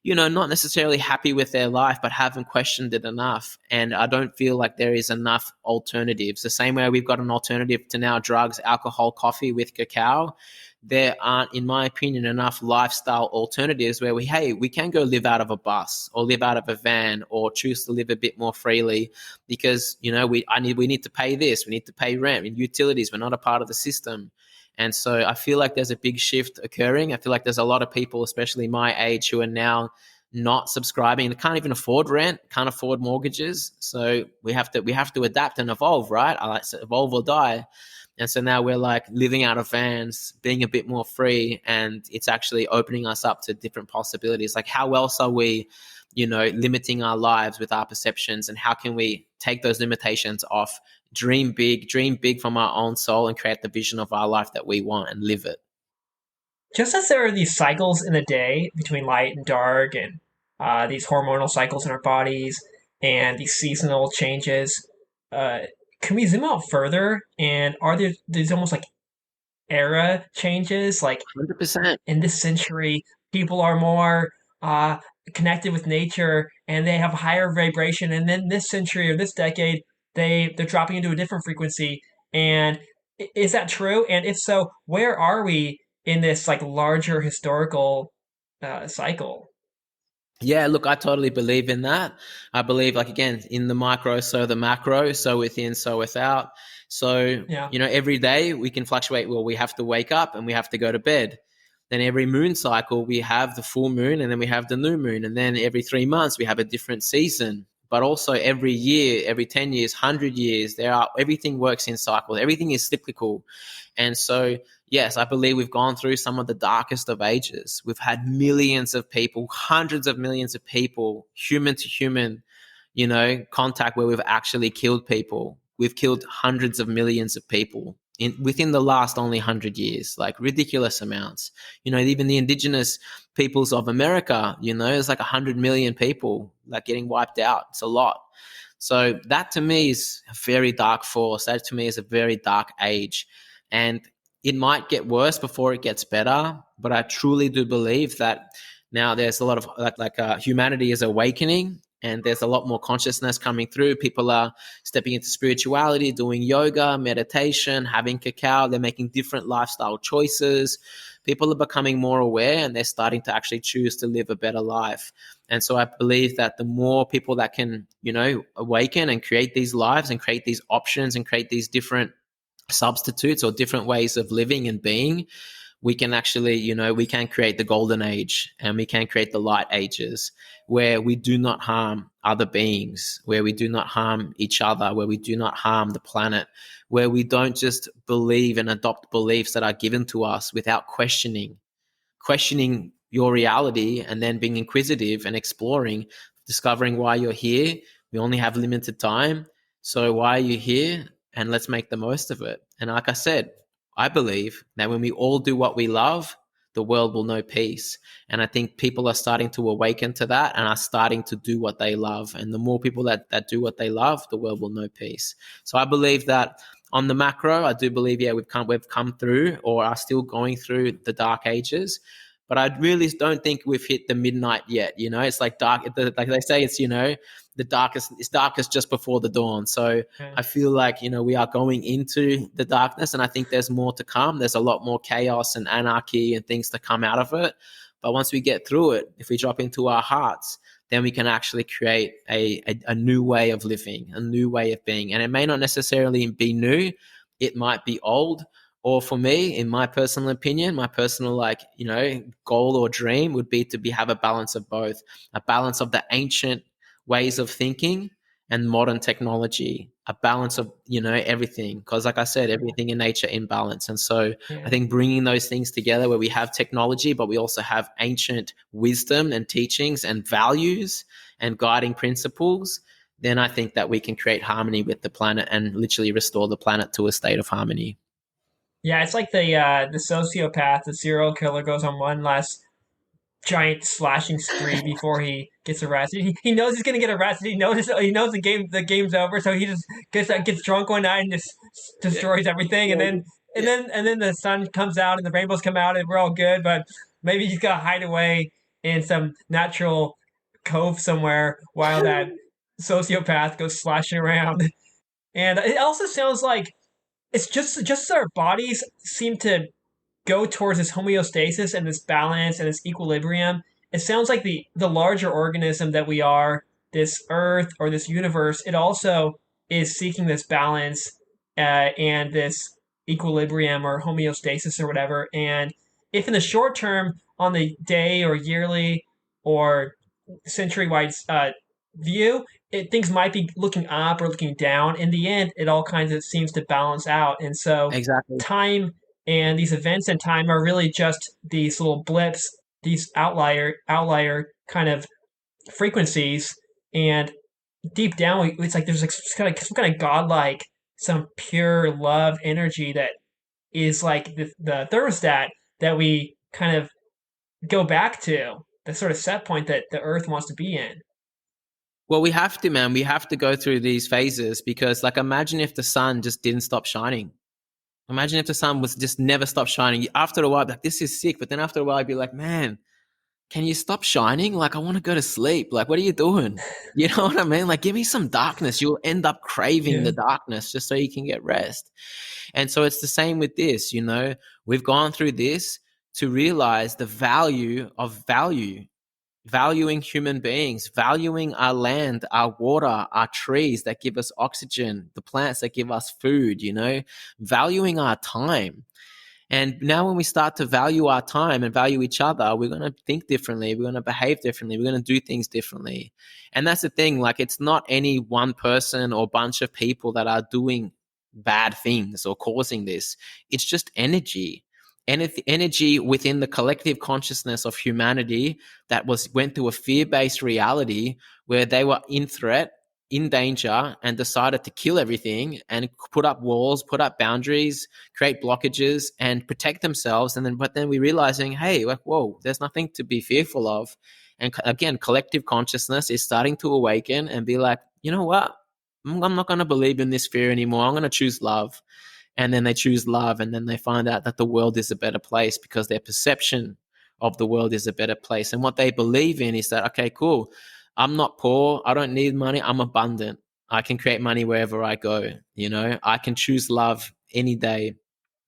not necessarily happy with their life, but haven't questioned it enough. And I don't feel like there is enough alternatives. The same way we've got an alternative to now drugs, alcohol, coffee with cacao, there aren't, in my opinion, enough lifestyle alternatives where we can go live out of a bus or live out of a van or choose to live a bit more freely because, we need to pay this, we need to pay rent and utilities. We're not a part of the system. And so I feel like there's a big shift occurring. I feel like there's a lot of people, especially my age, who are now not subscribing. They can't even afford rent, can't afford mortgages. So we have to adapt and evolve, right? I like to evolve or die. And so now we're like living out of vans, being a bit more free, and it's actually opening us up to different possibilities. Like, how else are we, limiting our lives with our perceptions, and how can we take those limitations off, dream big from our own soul, and create the vision of our life that we want and live it. Just as there are these cycles in the day between light and dark, and these hormonal cycles in our bodies, and these seasonal changes, uh, can we zoom out further? And are there these almost like era changes? Like 100%. in this century, people are more uh, connected with nature and they have higher vibration. And then this century or this decade, they're dropping into a different frequency. And is that true? And if so, where are we in this like larger historical cycle? Yeah, look, I totally believe in that. I believe, like, again, in the micro, so the macro, so within, so without. So, Yeah. every day we can fluctuate. Well, we have to wake up and we have to go to bed. Then every moon cycle, we have the full moon and then we have the new moon. And then every 3 months, we have a different season. But also every year, every 10 years, 100 years, everything works in cycles. Everything is cyclical. And so, yes, I believe we've gone through some of the darkest of ages. We've had millions of people, hundreds of millions of people, human to human, contact where we've actually killed people. We've killed hundreds of millions of people within the last only 100 years, like ridiculous amounts. Even the indigenous peoples of America, there's like 100 million people like getting wiped out. It's a lot. So that to me is a very dark force. That to me is a very dark age. And it might get worse before it gets better, but I truly do believe that now there's a lot of humanity is awakening, and there's a lot more consciousness coming through. People are stepping into spirituality, doing yoga, meditation, having cacao. They're making different lifestyle choices. People are becoming more aware, and they're starting to actually choose to live a better life. And so I believe that the more people that can, awaken and create these lives and create these options and create these different substitutes or different ways of living and being, we can actually, we can create the golden age, and we can create the light ages where we do not harm other beings, where we do not harm each other, where we do not harm the planet, where we don't just believe and adopt beliefs that are given to us without questioning your reality, and then being inquisitive and exploring, discovering why you're here. We only have limited time. So why are you here? And let's make the most of it. And like I said, I believe that when we all do what we love, the world will know peace. And I think people are starting to awaken to that and are starting to do what they love. And the more people that do what they love, the world will know peace. So I believe that on the macro, I do believe, yeah, we've come through or are still going through the dark ages. But I really don't think we've hit the midnight yet. It's like dark, like they say, it's, it's darkest just before the dawn. So Yeah. I feel like, we are going into the darkness, and I think there's more to come. There's a lot more chaos and anarchy and things to come out of it. But once we get through it, if we drop into our hearts, then we can actually create a new way of living, a new way of being. And it may not necessarily be new. It might be old. Or for me, in my personal opinion, my personal goal or dream would be to have a balance of both, a balance of the ancient ways of thinking and modern technology, a balance of everything, because like I said, everything in nature in balance. And so Yeah. I think bringing those things together, where we have technology but we also have ancient wisdom and teachings and values and guiding principles, then I think that we can create harmony with the planet and literally restore the planet to a state of harmony. Yeah, it's like the sociopath, the serial killer goes on one last giant slashing spree before he gets arrested. He knows he's gonna get arrested. He knows the game's over, so he just gets drunk one night and just destroys everything. And then the sun comes out and the rainbows come out and we're all good. But maybe he's gotta hide away in some natural cove somewhere while that sociopath goes slashing around. And it also sounds like it's just our bodies seem to go towards this homeostasis and this balance and this equilibrium. It sounds like the larger organism that we are, this Earth or this universe, it also is seeking this balance and this equilibrium or homeostasis or whatever. And if in the short term, on the day or yearly or century wide view, things might be looking up or looking down. In the end, it all kind of seems to balance out. And so Exactly. time and these events in time are really just these little blips, these outlier kind of frequencies. And deep down, it's like there's like some kind of godlike, some pure love energy that is like the thermostat that we kind of go back to, the sort of set point that the Earth wants to be in. Well, we have to, man. We have to go through these phases because, like, imagine if the sun just didn't stop shining. Imagine if the sun was just never stopped shining. After a while, like, this is sick. But then after a while, I'd be like, man, can you stop shining? Like, I want to go to sleep. Like, what are you doing? You know what I mean? Like, give me some darkness. You'll end up craving Yeah. the darkness just so you can get rest. And so it's the same with this, you know, we've gone through this to realize the value of value, valuing human beings, valuing our land, our water, our trees that give us oxygen, the plants that give us food, you know, valuing our time. And now when we start to value our time and value each other, we're going to think differently. We're going to behave differently. We're going to do things differently. And that's the thing. Like, it's not any one person or bunch of people that are doing bad things or causing this. It's just energy. Energy within the collective consciousness of humanity that went through a fear-based reality where they were in threat, in danger, and decided to kill everything and put up walls, put up boundaries, create blockages and protect themselves. But then we're realizing, hey, like, whoa, there's nothing to be fearful of. And again, collective consciousness is starting to awaken and be like, you know what? I'm not going to believe in this fear anymore. I'm going to choose love. And then they choose love, and then they find out that the world is a better place because their perception of the world is a better place. And what they believe in is that, okay, cool, I'm not poor, I don't need money, I'm abundant. I can create money wherever I go, you know, I can choose love any day.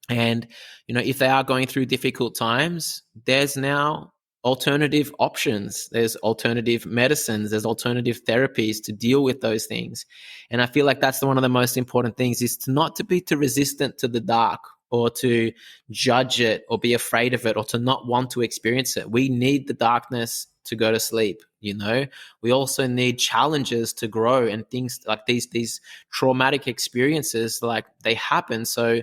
And, you know, if they are going through difficult times, there's now alternative options. There's alternative medicines, there's alternative therapies to deal with those things. And I feel like that's one of the most important things, is to not to be too resistant to the dark or to judge it or be afraid of it or to not want to experience it. We need the darkness to go to sleep, you know. We also need challenges to grow, and things like these traumatic experiences, like, they happen so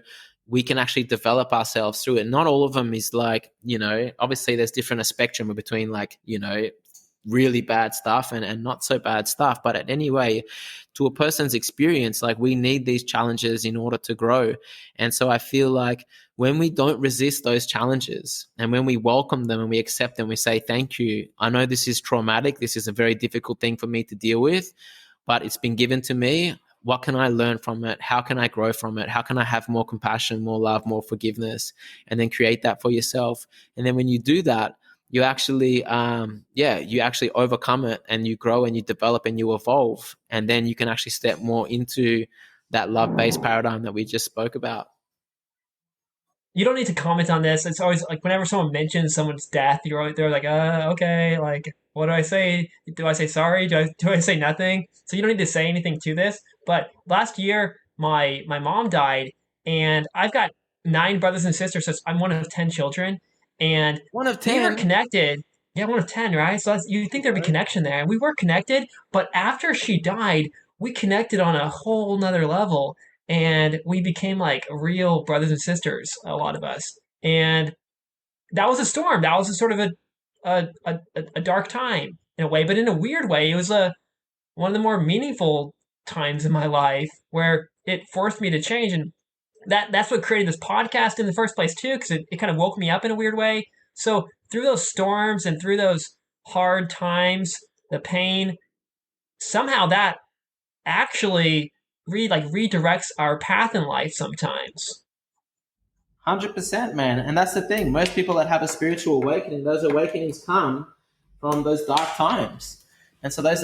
we can actually develop ourselves through it. Not all of them is like, you know, obviously there's different a spectrum between, like, you know, really bad stuff and not so bad stuff. But anyway, to a person's experience, like, we need these challenges in order to grow. And so I feel like when we don't resist those challenges and when we welcome them and we accept them, we say, thank you. I know this is traumatic. This is a very difficult thing for me to deal with, but it's been given to me. What can I learn from it? How can I grow from it? How can I have more compassion, more love, more forgiveness? And then create that for yourself. And then when you do that, you actually, you actually overcome it and you grow and you develop and you evolve. And then you can actually step more into that love-based paradigm that we just spoke about. You don't need to comment on this. It's always like whenever someone mentions someone's death, they're like, okay, like, what do I say? Do I say sorry? Do I say nothing? So you don't need to say anything to this. But last year, my mom died, and I've got 9 brothers and sisters, so I'm one of 10 children, and One of we were 10. connected. Yeah, one of 10, right? So you think there'd be connection there, and we were connected. But after she died, we connected on a whole nother level, and we became like real brothers and sisters, a lot of us. And that was a storm. That was a sort of a dark time in a way, but in a weird way, it was a one of the more meaningful times in my life where it forced me to change. And that's what created this podcast in the first place too, because it kind of woke me up in a weird way. So through those storms and through those hard times, the pain, somehow that actually redirects our path in life sometimes. 100%, man. And that's the thing. Most people that have a spiritual awakening, those awakenings come from those dark times. And so those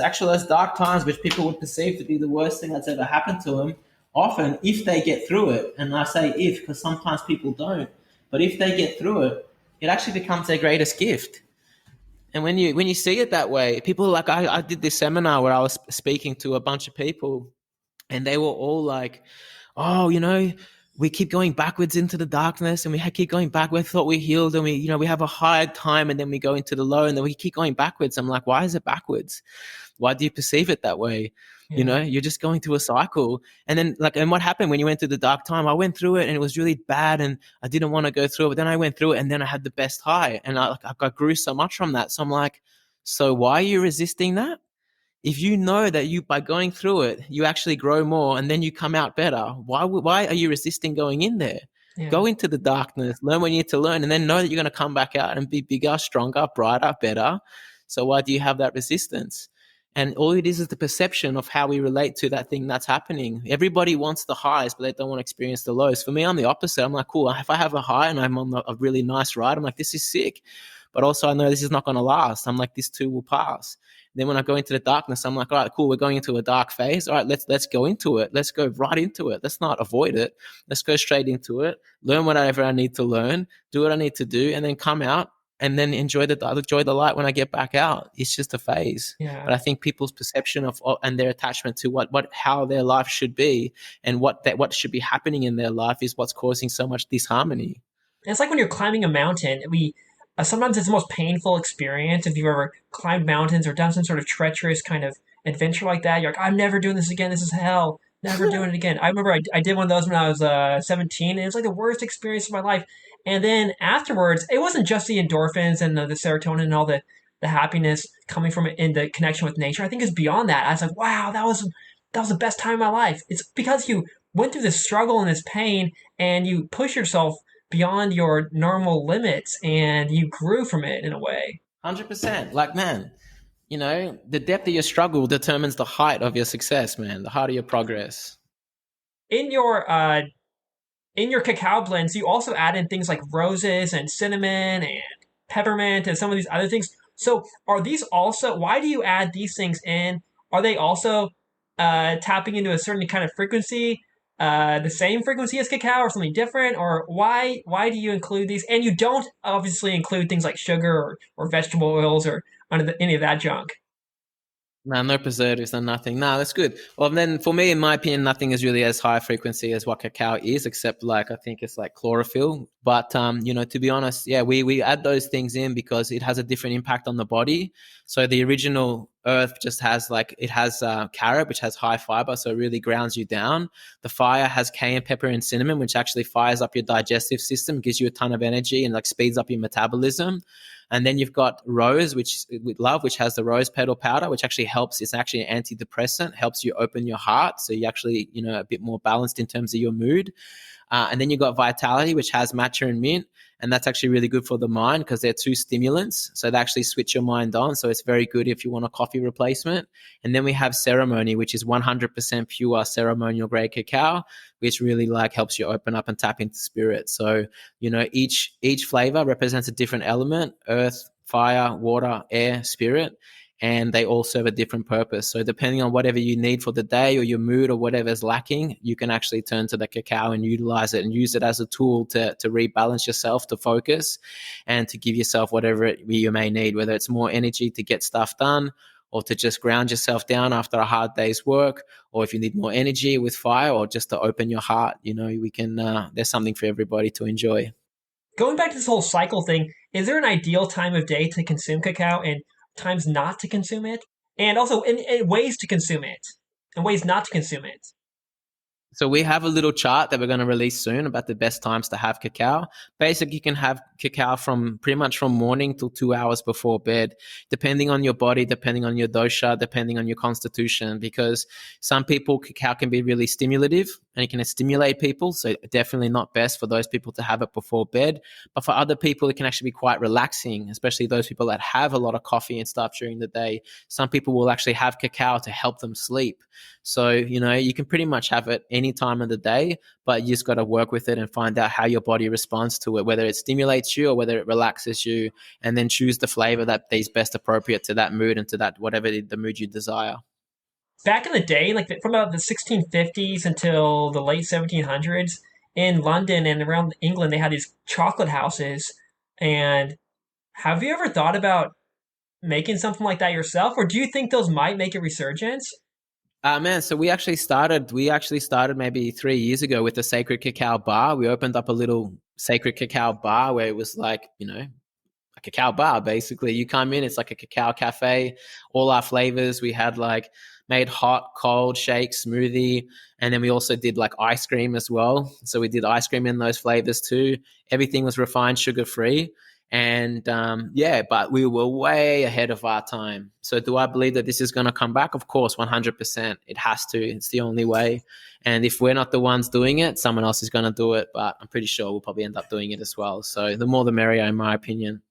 dark times, which people would perceive to be the worst thing that's ever happened to them, often, if they get through it, and I say if because sometimes people don't, but if they get through it, it actually becomes their greatest gift. And when you see it that way, people like, I did this seminar where I was speaking to a bunch of people, and they were all like, oh, you know, we keep going backwards into the darkness and we keep going back. We thought we healed and we have a high time and then we go into the low and then we keep going backwards. I'm like, why is it backwards? Why do you perceive it that way? You Yeah. know, you're just going through a cycle. And then and what happened when you went through the dark time? I went through it and it was really bad and I didn't want to go through it, but then I went through it and then I had the best high and I grew so much from that. So I'm like, so why are you resisting that? If you know that you by going through it you actually grow more and then you come out better, why are you resisting going in there? Yeah. Go into the darkness, learn what you need to learn, and then know that you're going to come back out and be bigger, stronger, brighter, better. So why do you have that resistance? And all it is the perception of how we relate to that thing that's happening. Everybody wants the highs, but they don't want to experience the lows. For me, I'm the opposite. I'm like, cool, if I have a high and I'm on a really nice ride, I'm like, this is sick. But also I know this is not going to last. I'm like, this too will pass. Then when I go into the darkness, I'm like, all right, cool, we're going into a dark phase. All right, let's go into it. Let's go right into it. Let's not avoid it. Let's go straight into it. Learn whatever I need to learn, do what I need to do, and then come out and then enjoy the light when I get back out. It's just a phase. Yeah. But I think people's perception of and their attachment to how their life should be and what should be happening in their life is what's causing so much disharmony. It's like when you're climbing a mountain. Sometimes it's the most painful experience if you've ever climbed mountains or done some sort of treacherous kind of adventure like that. You're like, I'm never doing this again. This is hell. Never doing it again. I remember I did one of those when I was 17, and it was like the worst experience of my life. And then afterwards, it wasn't just the endorphins and the serotonin and all the happiness coming from it in the connection with nature. I think it's beyond that. I was like, wow, that was the best time of my life. It's because you went through this struggle and this pain, and you push yourself beyond your normal limits and you grew from it in a way. 100%. Like, man, you know, the depth of your struggle determines the height of your success, man, the height of your progress. In your cacao blends, you also add in things like roses and cinnamon and peppermint and some of these other things. So are these also, why do you add these things in? Are they also tapping into a certain kind of frequency, the same frequency as cacao or something different? Or why do you include these? And you don't obviously include things like sugar or vegetable oils or any of that junk. No, no preservatives, no nothing. No, that's good. Well, then for me, in my opinion, nothing is really as high frequency as what cacao is, except like I think it's like chlorophyll. But you know, to be honest, yeah, we add those things in because it has a different impact on the body. So the original earth just has carrot, which has high fiber, so it really grounds you down. The fire has cayenne pepper and cinnamon, which actually fires up your digestive system, gives you a ton of energy and like speeds up your metabolism. And then you've got rose, which with love, which has the rose petal powder, which actually helps. It's actually an antidepressant, helps you open your heart, so you actually, you know, a bit more balanced in terms of your mood. And then you've got vitality, which has matcha and mint, and that's actually really good for the mind because they're two stimulants, so they actually switch your mind on. So it's very good if you want a coffee replacement. And then we have ceremony, which is 100% pure ceremonial grade cacao, which really like helps you open up and tap into spirit. So you know, each flavor represents a different element: earth, fire, water, air, spirit, and they all serve a different purpose. So depending on whatever you need for the day or your mood or whatever's lacking, you can actually turn to the cacao and utilize it and use it as a tool to rebalance yourself, to focus, and to give yourself whatever you may need, whether it's more energy to get stuff done or to just ground yourself down after a hard day's work, or if you need more energy with fire, or just to open your heart. You know, we can, there's something for everybody to enjoy. Going back to this whole cycle thing, is there an ideal time of day to consume cacao and times not to consume it? And also in ways to consume it and ways not to consume it. So we have a little chart that we're going to release soon about the best times to have cacao. Basically, you can have cacao from pretty much from morning till 2 hours before bed, depending on your body, depending on your dosha, depending on your constitution, because some people, cacao can be really stimulative and it can stimulate people. So definitely not best for those people to have it before bed. But for other people, it can actually be quite relaxing, especially those people that have a lot of coffee and stuff during the day. Some people will actually have cacao to help them sleep. So, you know, you can pretty much have it any time of the day, but you just got to work with it and find out how your body responds to it, whether it stimulates you or whether it relaxes you, and then choose the flavor that is best appropriate to that mood and to that whatever the mood you desire. Back in the day, like from about the 1650s until the late 1700s, in London and around England, they had these chocolate houses. And have you ever thought about making something like that yourself, or do you think those might make a resurgence? Man, so we actually started maybe 3 years ago with a sacred cacao bar. We opened up a little sacred cacao bar where it was like, you know, a cacao bar. Basically, you come in, it's like a cacao cafe. All our flavors we had like made hot, cold, shake, smoothie, and then we also did like ice cream as well. So we did ice cream in those flavors too. Everything was refined, sugar free. And yeah, but we were way ahead of our time. So do I believe that this is going to come back? Of course, 100%. It has to. It's the only way. And if we're not the ones doing it, someone else is going to do it. But I'm pretty sure we'll probably end up doing it as well. So the more the merrier, in my opinion.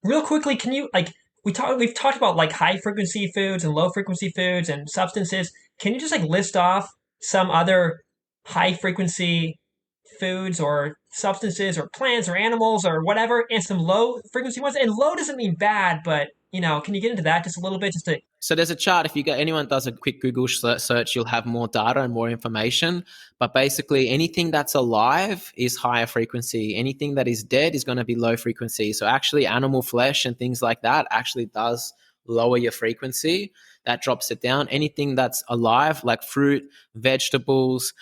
Real quickly, can you like we've talked about like high frequency foods and low frequency foods and substances. Can you just like list off some other high frequency foods or substances or plants or animals or whatever, and some low frequency ones? And low doesn't mean bad, but can you get into that just a little bit, just to So there's a chart. If you get anyone does a quick Google search, you'll have more data and more information. But basically, anything that's alive is higher frequency. Anything that is dead is going to be low frequency. So actually, animal flesh and things like that actually does lower your frequency. That drops it down. Anything that's alive, like fruit, vegetables,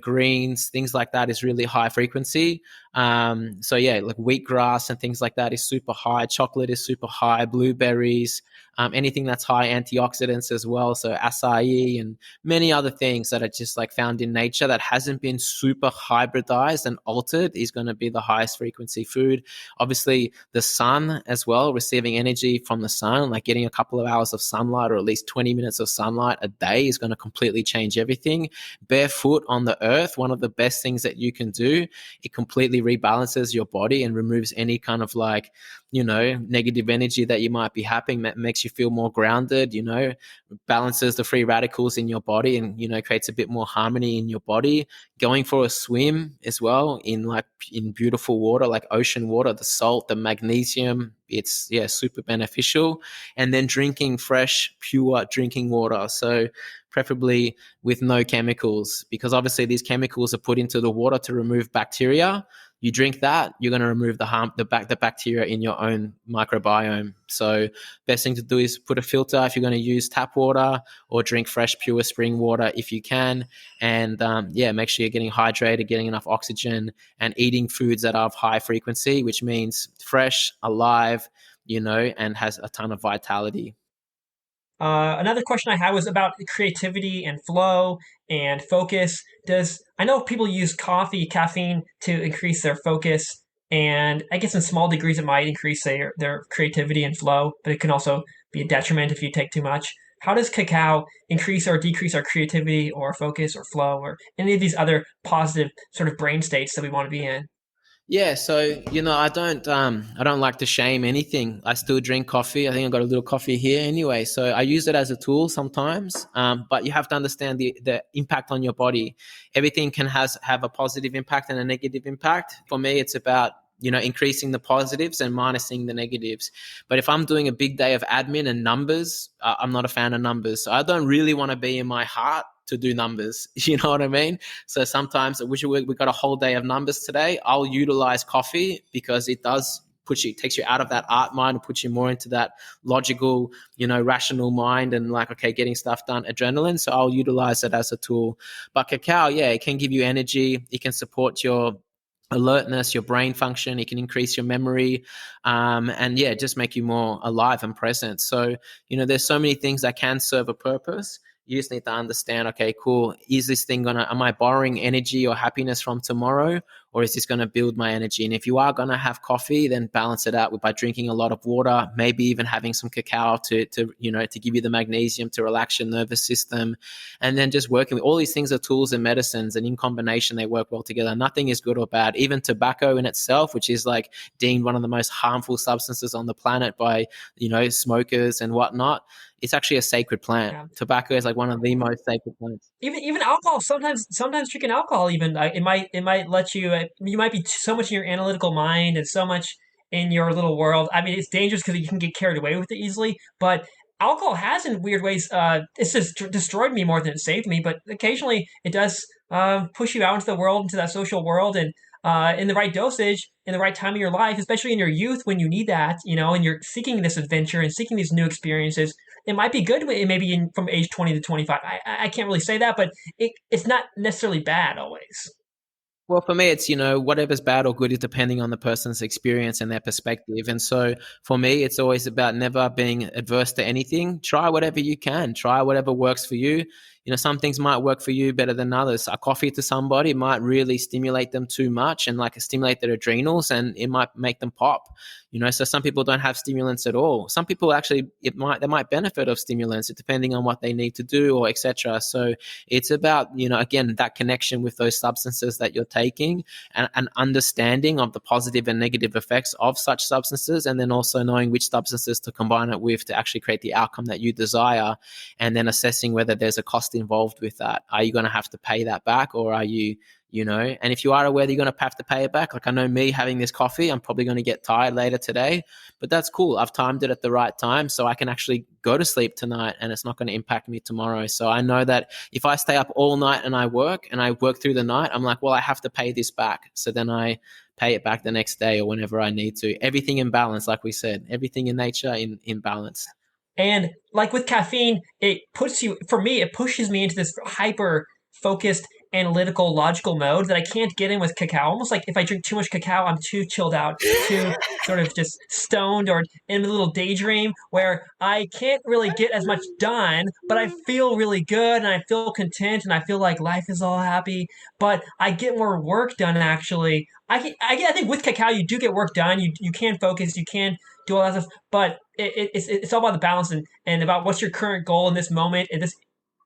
greens, things like that, is really high frequency. So yeah, like wheatgrass and things like that is super high. Chocolate is super high. Blueberries. Anything that's high antioxidants as well. So acai and many other things that are just like found in nature that hasn't been super hybridized and altered is going to be the highest frequency food. Obviously, the sun as well, receiving energy from the sun, like getting a couple of hours of sunlight or at least 20 minutes of sunlight a day is going to completely change everything. Barefoot on the earth, one of the best things that you can do. It completely rebalances your body and removes any kind of like, negative energy that you might be having, that makes you feel more grounded, balances the free radicals in your body and, creates a bit more harmony in your body. Going for a swim as well in beautiful water, like ocean water, the salt, the magnesium, it's super beneficial. And then drinking fresh, pure drinking water. So preferably with no chemicals, because obviously these chemicals are put into the water to remove bacteria. You drink that, you're going to remove the bacteria in your own microbiome. So best thing to do is put a filter if you're going to use tap water, or drink fresh, pure spring water if you can. And make sure you're getting hydrated, getting enough oxygen, and eating foods that are of high frequency, which means fresh, alive, and has a ton of vitality. Another question I had was about creativity and flow and focus. I know people use caffeine to increase their focus, and I guess in small degrees it might increase their creativity and flow, but it can also be a detriment if you take too much. How does cacao increase or decrease our creativity or focus or flow or any of these other positive sort of brain states that we want to be in? Yeah, so I don't like to shame anything. I still drink coffee. I think I got a little coffee here anyway. So I use it as a tool sometimes. But you have to understand the impact on your body. Everything can have a positive impact and a negative impact. For me, it's about increasing the positives and minusing the negatives. But if I'm doing a big day of admin and numbers, I'm not a fan of numbers. So I don't really want to be in my heart to do numbers. You know what I mean? So sometimes I wish we got a whole day of numbers today. I'll utilize coffee because it does takes you out of that art mind and puts you more into that logical, rational mind and like, okay, getting stuff done, adrenaline. So I'll utilize it as a tool. But cacao, yeah, it can give you energy. It can support your alertness, your brain function. It can increase your memory, and just make you more alive and present. So there's so many things that can serve a purpose. You just need to understand, okay, cool, is this thing am I borrowing energy or happiness from tomorrow, or is this going to build my energy? And if you are going to have coffee, then balance it out by drinking a lot of water, maybe even having some cacao to give you the magnesium to relax your nervous system. And then just working with all these things are tools and medicines, and in combination, they work well together. Nothing is good or bad. Even tobacco in itself, which is like deemed one of the most harmful substances on the planet by, smokers and whatnot, it's actually a sacred plant. Yeah. Tobacco is like one of the most sacred plants. Even alcohol. Sometimes drinking alcohol, even it might let you. You might be so much in your analytical mind and so much in your little world. I mean, it's dangerous because you can get carried away with it easily. But alcohol has, in weird ways, it's just destroyed me more than it saved me. But occasionally, it does push you out into the world, into that social world, and in the right dosage, in the right time of your life, especially in your youth when you need that, and you're seeking this adventure and seeking these new experiences. It might be good, maybe from age 20 to 25. I can't really say that, but it's not necessarily bad always. Well, for me, it's, whatever's bad or good is depending on the person's experience and their perspective. And so for me, it's always about never being adverse to anything. Try whatever you can, try whatever works for you. Some things might work for you better than others. A coffee to somebody might really stimulate them too much and like stimulate their adrenals, and it might make them pop. So some people don't have stimulants at all. Some people actually, they might benefit of stimulants depending on what they need to do or etc. So it's about, again, that connection with those substances that you're taking, and an understanding of the positive and negative effects of such substances, and then also knowing which substances to combine it with to actually create the outcome that you desire, and then assessing whether there's a cost involved with that. Are you going to have to pay that back, or are you, and if you are aware that you're going to have to pay it back, like I know me having this coffee, I'm probably going to get tired later today, but that's cool. I've timed it at the right time so I can actually go to sleep tonight and it's not going to impact me tomorrow. So I know that if I stay up all night and I work through the night, I'm like, well, I have to pay this back. So then I pay it back the next day or whenever I need to. Everything in balance, like we said, everything in nature in balance. And like with caffeine, it pushes me into this hyper focused, analytical, logical mode that I can't get in with cacao. Almost like if I drink too much cacao, I'm too chilled out, too sort of just stoned or in a little daydream where I can't really get as much done, but I feel really good and I feel content and I feel like life is all happy. But I get more work done actually. I think with cacao you do get work done. You can focus, you can do all that stuff, but it's all about the balance and about what's your current goal in this moment, in this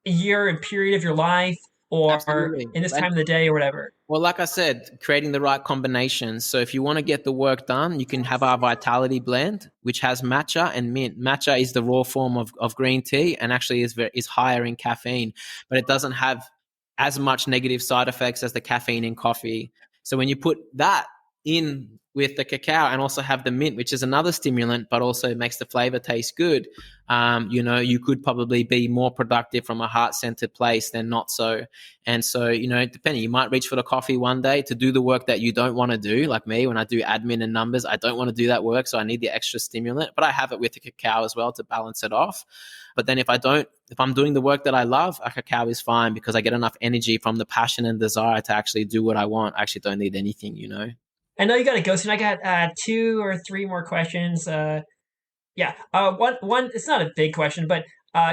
year and period of your life, or Absolutely. in this time of the day or whatever. Well, like I said, creating the right combinations. So if you want to get the work done, you can have our Vitality blend, which has matcha and mint. Matcha is the raw form of green tea and actually is higher in caffeine, but it doesn't have as much negative side effects as the caffeine in coffee. So when you put that in with the cacao and also have the mint, which is another stimulant, but also makes the flavor taste good, you could probably be more productive from a heart-centered place than not so. And so, depending, you might reach for the coffee one day to do the work that you don't want to do. Like me, when I do admin and numbers, I don't want to do that work. So I need the extra stimulant, but I have it with the cacao as well to balance it off. But then if I'm doing the work that I love, a cacao is fine because I get enough energy from the passion and desire to actually do what I want. I actually don't need anything. I know you got to go soon. I got two or three more questions. Yeah. One. It's not a big question, but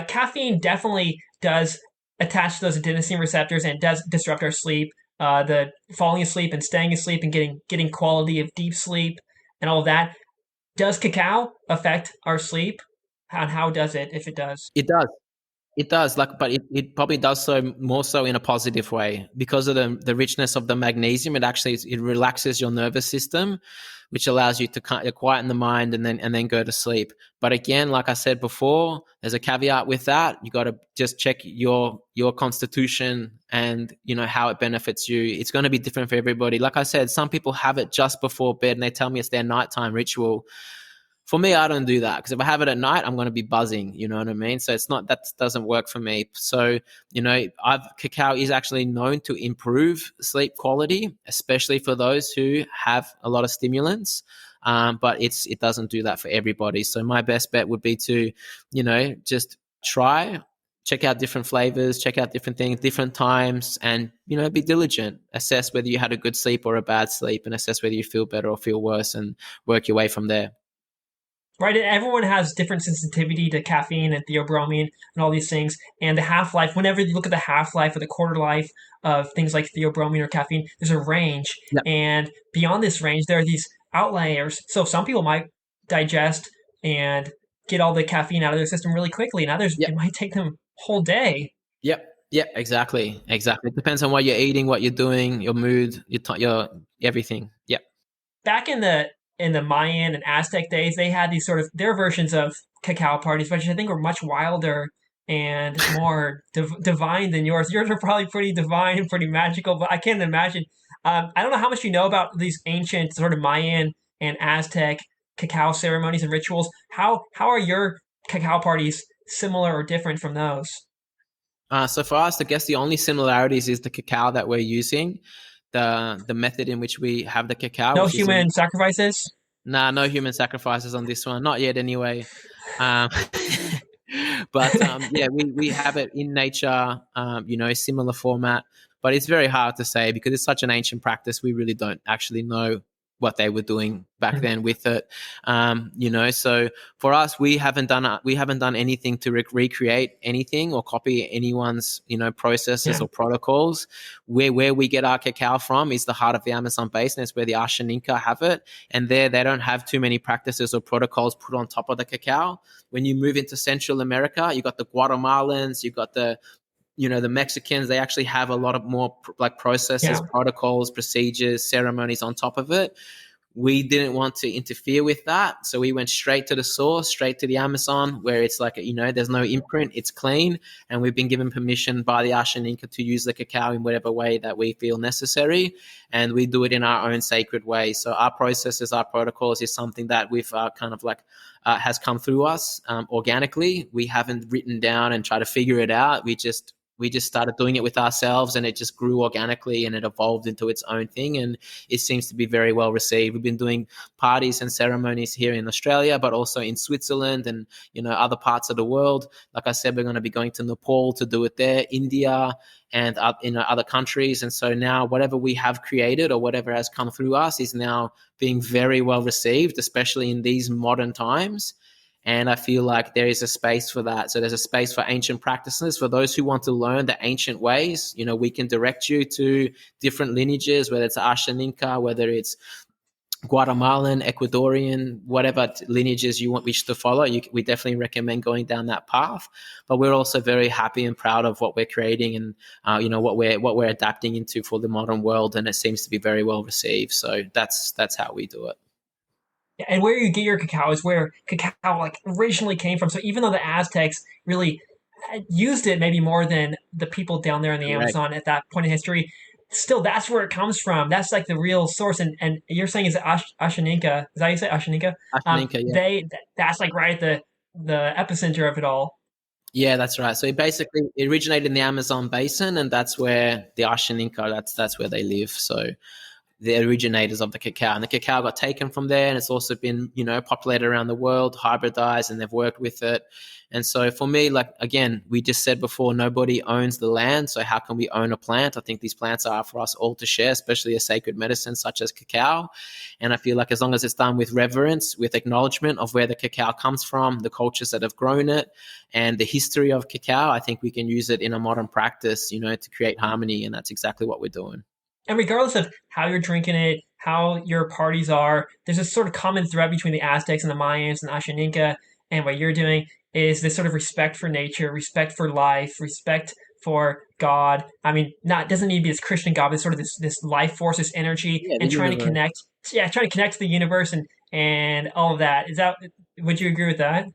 caffeine definitely does attach to those adenosine receptors and does disrupt our sleep. The falling asleep and staying asleep and getting quality of deep sleep and all of that. Does cacao affect our sleep? And how does it, if it does? It does. It does, but it probably does so more so in a positive way because of the richness of the magnesium. It relaxes your nervous system, which allows you to quieten the mind and then go to sleep. But again, like I said before, there's a caveat with that. You got to just check your constitution and how it benefits you. It's going to be different for everybody. Like I said, some people have it just before bed and they tell me it's their nighttime ritual. For me, I don't do that because if I have it at night, I'm going to be buzzing. You know what I mean? So that doesn't work for me. So, cacao is actually known to improve sleep quality, especially for those who have a lot of stimulants. But it doesn't do that for everybody. So my best bet would be to, just check out different flavors, check out different things, different times, and, be diligent. Assess whether you had a good sleep or a bad sleep and assess whether you feel better or feel worse and work your way from there. Right, and everyone has different sensitivity to caffeine and theobromine and all these things. And the half life, whenever you look at the half life or the quarter life of things like theobromine or caffeine, there's a range. Yep. And beyond this range, there are these outliers. So some people might digest and get all the caffeine out of their system really quickly, and others, Yep. it might take them a whole day. Yep. Yeah, exactly. It depends on what you're eating, what you're doing, your mood, your everything. Yep. Back in the Mayan and Aztec days, they had these sort of their versions of cacao parties, which I think were much wilder and more divine than yours. Yours are probably pretty divine and pretty magical, but I can't imagine. I don't know how much you know about these ancient sort of Mayan and Aztec cacao ceremonies and rituals. How are your cacao parties similar or different from those? So for us, I guess the only similarities is the cacao that we're using, the method in which we have the cacao. No human sacrifices? Nah, no human sacrifices on this one. Not yet, anyway. Um, but yeah, we have it in nature. Similar format. But it's very hard to say because it's such an ancient practice. We really don't actually know what they were doing back then with it. So for us, we haven't done anything to recreate anything or copy anyone's processes Yeah. or protocols. Where we get our cacao from is the heart of the Amazon basin. It's where the Ashaninka have it, and there they don't have too many practices or protocols put on top of the cacao. When you move into Central America, you got the Guatemalans, you got the Mexicans. They actually have a lot of more like processes, Yeah. protocols, procedures, ceremonies on top of it. We didn't want to interfere with that, so we went straight to the source, straight to the Amazon, where it's like there's no imprint, it's clean, and we've been given permission by the Ashaninka to use the cacao in whatever way that we feel necessary, and we do it in our own sacred way. So our processes, our protocols is something that we've has come through us organically. We haven't written down and tried to figure it out. We just started doing it with ourselves, and it just grew organically and it evolved into its own thing. And it seems to be very well received. We've been doing parties and ceremonies here in Australia, but also in Switzerland and, other parts of the world. Like I said, we're going to be going to Nepal to do it there, India, and in other countries. And so now whatever we have created or whatever has come through us is now being very well received, especially in these modern times. And I feel like there is a space for that. So there's a space for ancient practices. For those who want to learn the ancient ways, we can direct you to different lineages, whether it's Ashaninka, whether it's Guatemalan, Ecuadorian, whatever lineages you wish to follow. We definitely recommend going down that path. But we're also very happy and proud of what we're creating and what we're adapting into for the modern world. And it seems to be very well received. So that's how we do it. And where you get your cacao is where cacao like originally came from. So even though the Aztecs really used it maybe more than the people down there in the Correct. Amazon at that point in history, still that's where it comes from. That's like the real source. And you're saying is Ashaninka? Is that how you say Ashaninka? Ashaninka, yeah. That's like right at the epicenter of it all. Yeah, that's right. So it originated in the Amazon basin, and that's where the Ashaninka, that's where they live. So the originators of the cacao. And the cacao got taken from there, and it's also been, populated around the world, hybridized, and they've worked with it. And so for me, like, again, we just said before, nobody owns the land. So how can we own a plant? I think these plants are for us all to share, especially a sacred medicine such as cacao. And I feel like as long as it's done with reverence, with acknowledgement of where the cacao comes from, the cultures that have grown it, and the history of cacao, I think we can use it in a modern practice, to create harmony. And that's exactly what we're doing. And regardless of how you're drinking it, how your parties are, there's this sort of common thread between the Aztecs and the Mayans and Ashaninka, and what you're doing is this sort of respect for nature, respect for life, respect for God. I mean, not doesn't need to be this Christian God, but sort of this life force, this energy, Yeah, the and trying to universe. connect. Yeah, trying to connect to the universe and all of that. Is that? Would you agree with that?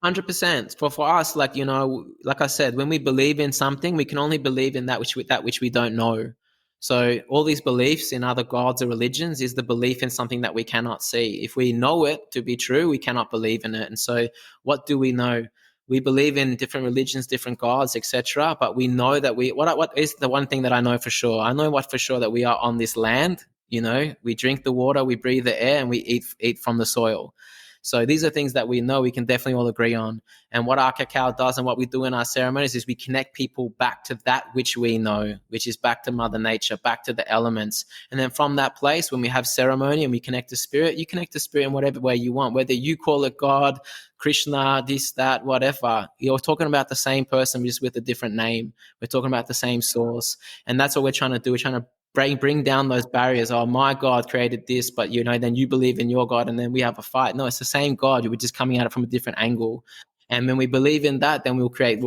100%. For us, like like I said, when we believe in something, we can only believe in that which we don't know. So all these beliefs in other gods or religions is the belief in something that we cannot see. If we know it to be true, we cannot believe in it. And so, what do we know? We believe in different religions, different gods, etc. But we know that what is the one thing that I know for sure? I know what for sure that we are on this land. We drink the water, we breathe the air, and we eat from the soil. So these are things that we know we can definitely all agree on. And what our cacao does and what we do in our ceremonies is we connect people back to that which we know, which is back to Mother Nature, back to the elements. And then from that place, when we have ceremony and we connect to spirit, you connect to spirit in whatever way you want, whether you call it God, Krishna, this, that, whatever. You're talking about the same person, just with a different name. We're talking about the same source. And that's what we're trying to do. We're trying to bring down those barriers. Oh, my God created this, but then you believe in your God, and then we have a fight. No, it's the same God. We're just coming at it from a different angle. And when we believe in that, then we'll create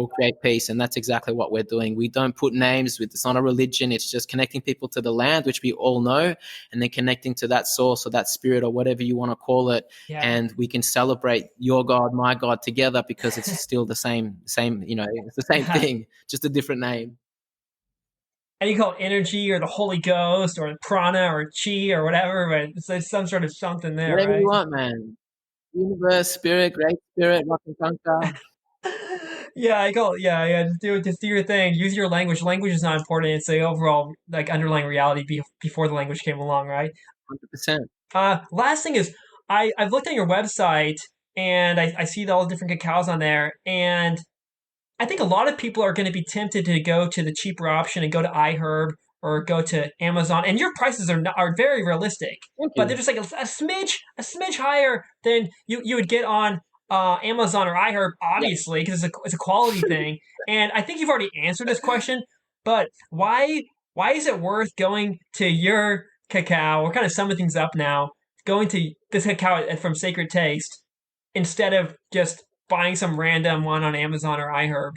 peace. And that's exactly what we're doing. We don't put names with, it's not a religion. It's just connecting people to the land, which we all know, and then connecting to that source or that spirit or whatever you want to call it. Yeah. And we can celebrate your God, my God together because it's still the same, it's the same thing, just a different name. And you call it energy or the Holy Ghost or prana or chi or whatever, but it's some sort of something there, Whatever you right? want, man. Universe, spirit, great spirit, rock and conquer. Yeah, I call it, yeah. Just do your thing. Use your language. Language is not important. It's the overall like underlying reality before the language came along, right? 100%. Last thing is I've looked at your website and I see all the different cacaos on there, and I think a lot of people are going to be tempted to go to the cheaper option and go to iHerb or go to Amazon, and your prices are very realistic, Thank but they're you. just like a smidge higher than you would get on Amazon or iHerb, Yeah. obviously, because it's a quality thing. And I think you've already answered this question, but why is it worth going to your cacao? We're kind of summing things up now. Going to this cacao from Sacred Taste instead of just buying some random one on Amazon or iHerb.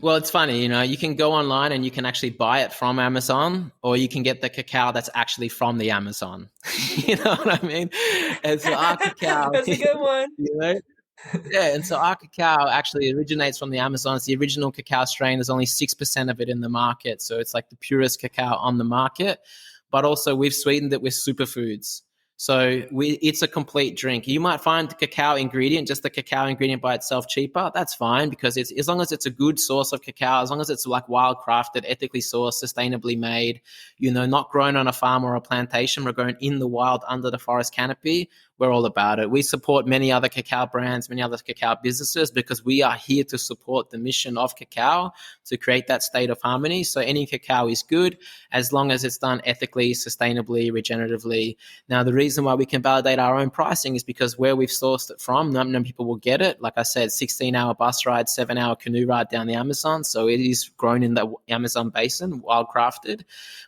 Well, it's funny, you can go online and you can actually buy it from Amazon, or you can get the cacao that's actually from the Amazon. You know what I mean? And so our cacao, That's a good one. you know, yeah, and so our cacao actually originates from the Amazon. It's the original cacao strain. There's only 6% of it in the market. So it's like the purest cacao on the market. But also we've sweetened it with superfoods. So it's a complete drink. You might find the cacao ingredient, just the cacao ingredient by itself cheaper. That's fine because it's as long as it's a good source of cacao, as long as it's like wild crafted, ethically sourced, sustainably made, not grown on a farm or a plantation, we're grown in the wild under the forest canopy. We're all about it. We support many other cacao brands, many other cacao businesses because we are here to support the mission of cacao to create that state of harmony. So any cacao is good as long as it's done ethically, sustainably, regeneratively. Now, the reason why we can validate our own pricing is because where we've sourced it from, not many people will get it. Like I said, 16-hour bus ride, 7-hour canoe ride down the Amazon. So it is grown in the Amazon basin, wild crafted,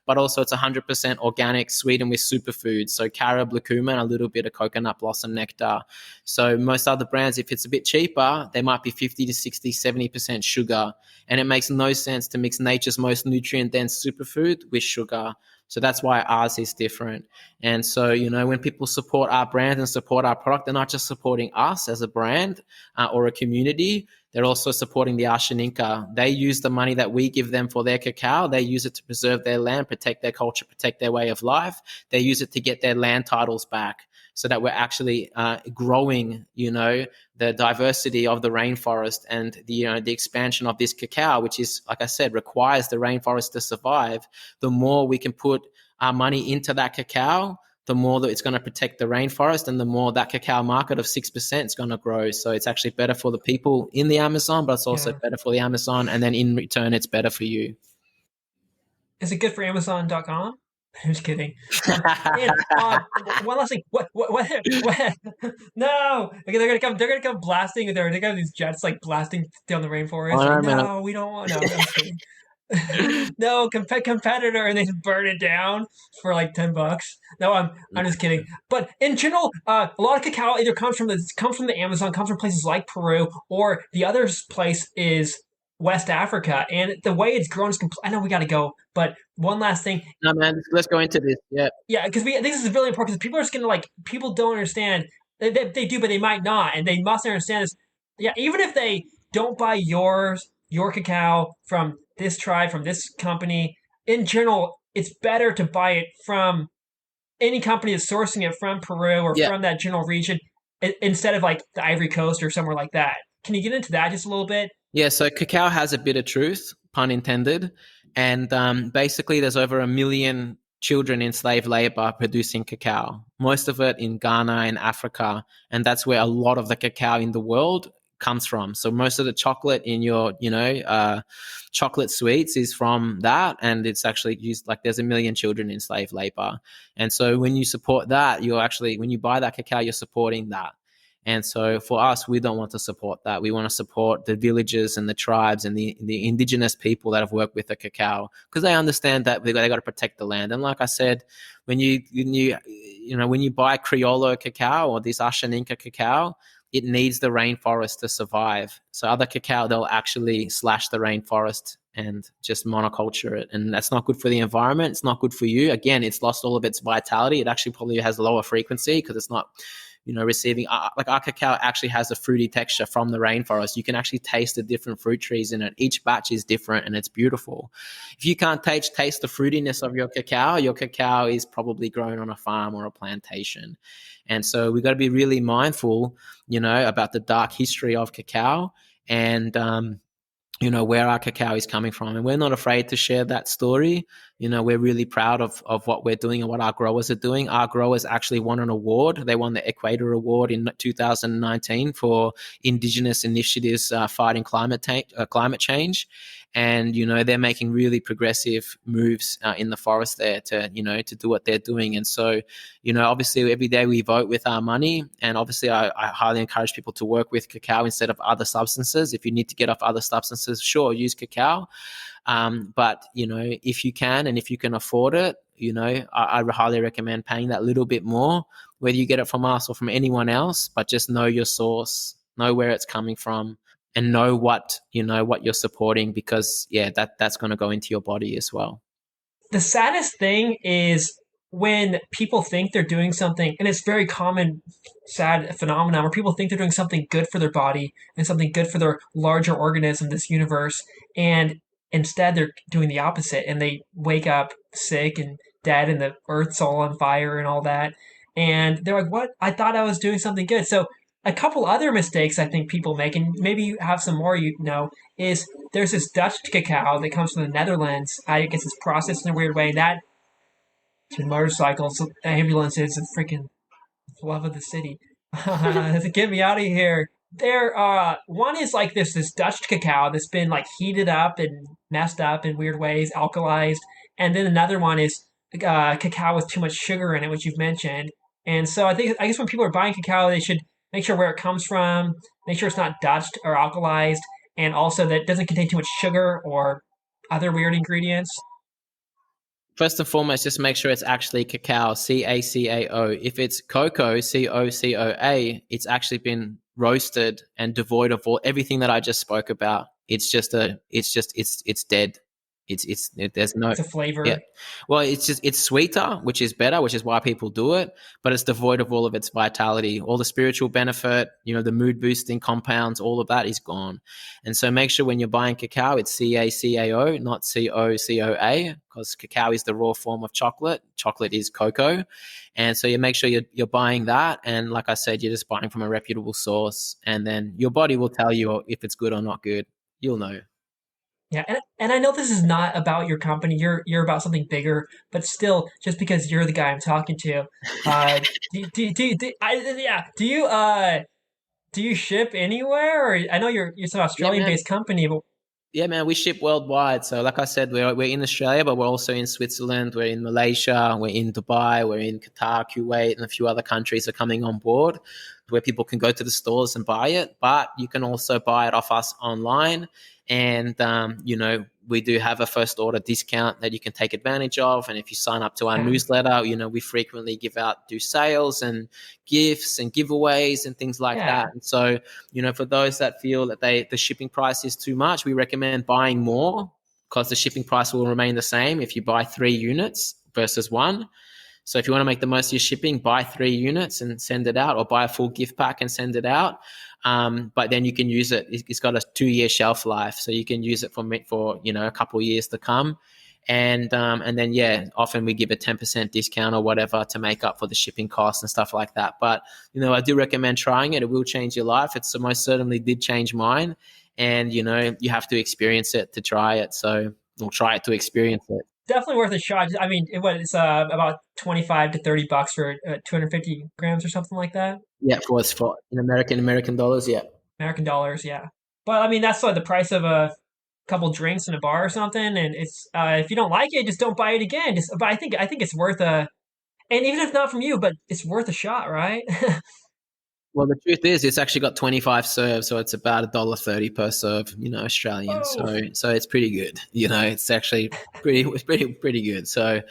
but also it's 100% organic, sweetened with superfoods. So carob, lucuma, and a little bit of coconut blossom nectar. So most other brands, if it's a bit cheaper, they might be 50 to 60, 70% sugar. And it makes no sense to mix nature's most nutrient-dense superfood with sugar. So that's why ours is different. And so, when people support our brand and support our product, they're not just supporting us as a brand or a community. They're also supporting the Ashaninka. They use the money that we give them for their cacao. They use it to preserve their land, protect their culture, protect their way of life. They use it to get their land titles back so that we're actually growing, the diversity of the rainforest and the expansion of this cacao, which is, like I said, requires the rainforest to survive. The more we can put our money into that cacao, the more that it's going to protect the rainforest and the more that cacao market of 6% is going to grow. So it's actually better for the people in the Amazon, but it's also Yeah. better for the Amazon. And then in return, it's better for you. Is it good for Amazon.com? I'm just kidding. And one last thing. What? No, okay, they're gonna come. They're gonna come blasting. They got these jets like blasting down the rainforest. Oh, Like, no, man. no, we don't want. No, I'm just kidding. No, competitor, and they just burn it down for like $10. No, I'm just kidding. But in general, a lot of cacao either comes from the Amazon, comes from places like Peru, or the other place is West Africa, and the way it's grown is. I know we got to go, but one last thing. No, man, let's go into this. Yeah. Yeah, because this is really important because people are just gonna like people don't understand. They do, but they might not, and they must understand this. Yeah, even if they don't buy your cacao from this tribe, from this company, in general, it's better to buy it from any company that's sourcing it from Peru or Yeah. from that general region instead of like the Ivory Coast or somewhere like that. Can you get into that just a little bit? Yeah, so cacao has a bit of truth, pun intended. And basically, there's over 1 million children in slave labor producing cacao, most of it in Ghana and Africa. And that's where a lot of the cacao in the world comes from. So most of the chocolate in your, chocolate sweets is from that. And it's actually used like there's 1 million children in slave labor. And so when you support that, when you buy that cacao, you're supporting that. And so for us, we don't want to support that. We want to support the villages and the tribes and the indigenous people that have worked with the cacao because they understand that they got to protect the land. And like I said, when you buy Criollo cacao or this Ashaninka cacao, it needs the rainforest to survive. So other cacao, they'll actually slash the rainforest and just monoculture it. And that's not good for the environment. It's not good for you. Again, it's lost all of its vitality. It actually probably has lower frequency because it's not receiving like our cacao actually has a fruity texture from the rainforest. You can actually taste the different fruit trees in it. Each batch is different and it's beautiful. If you can't taste the fruitiness of your cacao is probably grown on a farm or a plantation. And so we've got to be really mindful, about the dark history of cacao and where our cacao is coming from. And we're not afraid to share that story. We're really proud of what we're doing and what our growers are doing. Our growers actually won an award. They won the Equator Award in 2019 for Indigenous initiatives fighting climate change. And, they're making really progressive moves in the forest there to do what they're doing. And so, obviously every day we vote with our money. And obviously I highly encourage people to work with cacao instead of other substances. If you need to get off other substances, sure, use cacao. But, if you can and if you can afford it, I highly recommend paying that little bit more, whether you get it from us or from anyone else, but just know your source, know where it's coming from, and know what you're supporting, because that's going to go into your body as well. The saddest thing is when people think they're doing something, and it's very common, sad phenomenon where people think they're doing something good for their body and something good for their larger organism, this universe, and instead they're doing the opposite, and they wake up sick and dead, and the earth's all on fire and all that, and they're like, "What? I thought I was doing something good." So a couple other mistakes I think people make, and maybe you have some more, is there's this Dutch cacao that comes from the Netherlands. I guess it's processed in a weird way. That motorcycles, ambulances, and freaking love of the city. Get me out of here. One is like this Dutch cacao that's been like heated up and messed up in weird ways, alkalized, and then another one is cacao with too much sugar in it, which you've mentioned. And so I guess when people are buying cacao, they should make sure where it comes from, make sure it's not Dutched or alkalized, and also that it doesn't contain too much sugar or other weird ingredients. First and foremost, just make sure it's actually cacao, Cacao. If it's cocoa, Cocoa, it's actually been roasted and devoid of everything that I just spoke about. It's dead. There's no. It's a flavor. Yeah. Well, it's sweeter, which is better, which is why people do it, but it's devoid of all of its vitality, all the spiritual benefit, the mood boosting compounds, all of that is gone. And so make sure when you're buying cacao, it's Cacao, not Cocoa, because cacao is the raw form of chocolate. Chocolate is cocoa. And so you make sure you're buying that. And like I said, you're just buying from a reputable source, and then your body will tell you if it's good or not good. You'll know. Yeah, and I know this is not about your company. You're about something bigger, but still, just because you're the guy I'm talking to, do you ship anywhere? Or I know it's an Australian based company, but yeah, man, we ship worldwide. So like I said, we're in Australia, but we're also in Switzerland, we're in Malaysia, we're in Dubai, we're in Qatar, Kuwait, and a few other countries are coming on board where people can go to the stores and buy it. But you can also buy it off us online. And, we do have a first order discount that you can take advantage of. And if you sign up to our newsletter, we frequently do sales and gifts and giveaways and things like that. And so, for those that feel that the shipping price is too much, we recommend buying more, because the shipping price will remain the same if you buy 3 units versus 1. So if you want to make the most of your shipping, buy 3 units and send it out, or buy a full gift pack and send it out. But then you can use it. It's got a 2-year shelf life, so you can use it for a couple of years to come. And then often we give a 10% discount or whatever to make up for the shipping costs and stuff like that. But I do recommend trying it. It will change your life. It most certainly did change mine. And you have to experience it to try it. So we'll try it to experience it. Definitely worth a shot. I mean, it's about 25 to $30 for 250 grams or something like that. Yeah, for in American dollars, yeah. American dollars, yeah. But I mean, that's like the price of a couple drinks in a bar or something. And it's if you don't like it, just don't buy it again. But I think it's worth and even if not from you, but it's worth a shot, right? Well, the truth is, it's actually got 25 serves, so it's about $1.30 per serve, Australian. Oh. So it's pretty good. It's actually pretty good. So,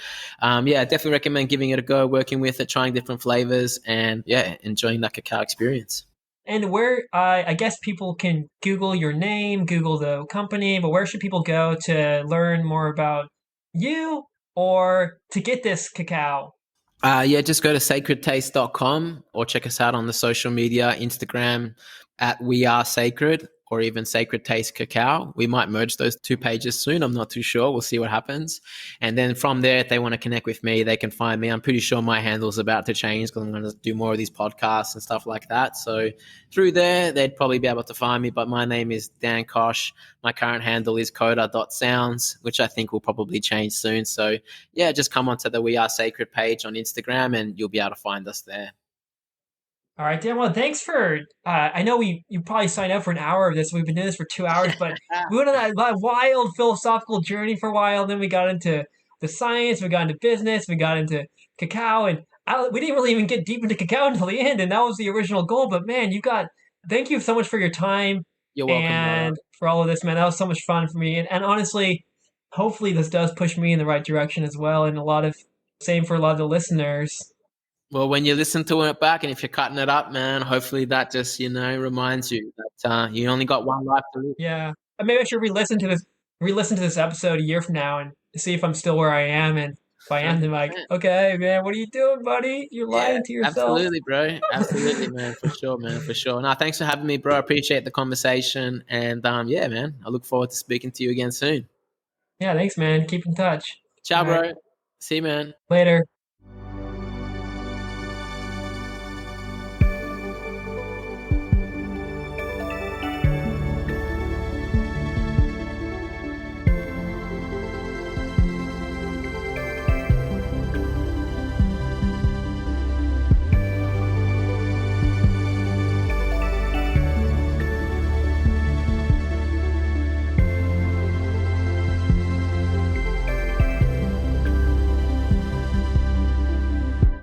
definitely recommend giving it a go, working with it, trying different flavors, and enjoying that cacao experience. And where I guess people can Google your name, Google the company, but where should people go to learn more about you or to get this cacao? Just go to sacredtaste.com or check us out on the social media, Instagram @wearesacred, or even Sacred Taste Cacao. We might merge those two pages soon. I'm not too sure. We'll see what happens. And then from there, if they want to connect with me, they can find me. I'm pretty sure my handle's about to change because I'm going to do more of these podcasts and stuff like that. So through there, they'd probably be able to find me. But my name is Dan Koch. My current handle is coda.sounds, which I think will probably change soon. So yeah, just come onto the We Are Sacred page on Instagram and you'll be able to find us there. All right, Dan. Well, thanks for. I know you probably signed up for an hour of this. We've been doing this for 2 hours, but we went on that wild philosophical journey for a while. Then we got into the science. We got into business. We got into cacao, and we didn't really even get deep into cacao until the end. And that was the original goal. But man, you got. Thank you so much for your time You're welcome, brother. and for all of this, man. That was so much fun for me. And honestly, hopefully this does push me in the right direction as well. And a lot of same for a lot of the listeners. Well, when you listen to it back and if you're cutting it up, man, hopefully that just, reminds you that you only got one life to live. Yeah. Maybe I should re-listen to this episode a year from now and see if I'm still where I am. And if I am, then like, 100%. okay, man, what are you doing, buddy? You're Yeah, lying to yourself. absolutely, bro. Absolutely, man. For sure, man. For sure. No, thanks for having me, bro. I appreciate the conversation. And yeah, man, I look forward to speaking to you again soon. Yeah, thanks, man. Keep in touch. Ciao, All right. bro. See you, man. Later.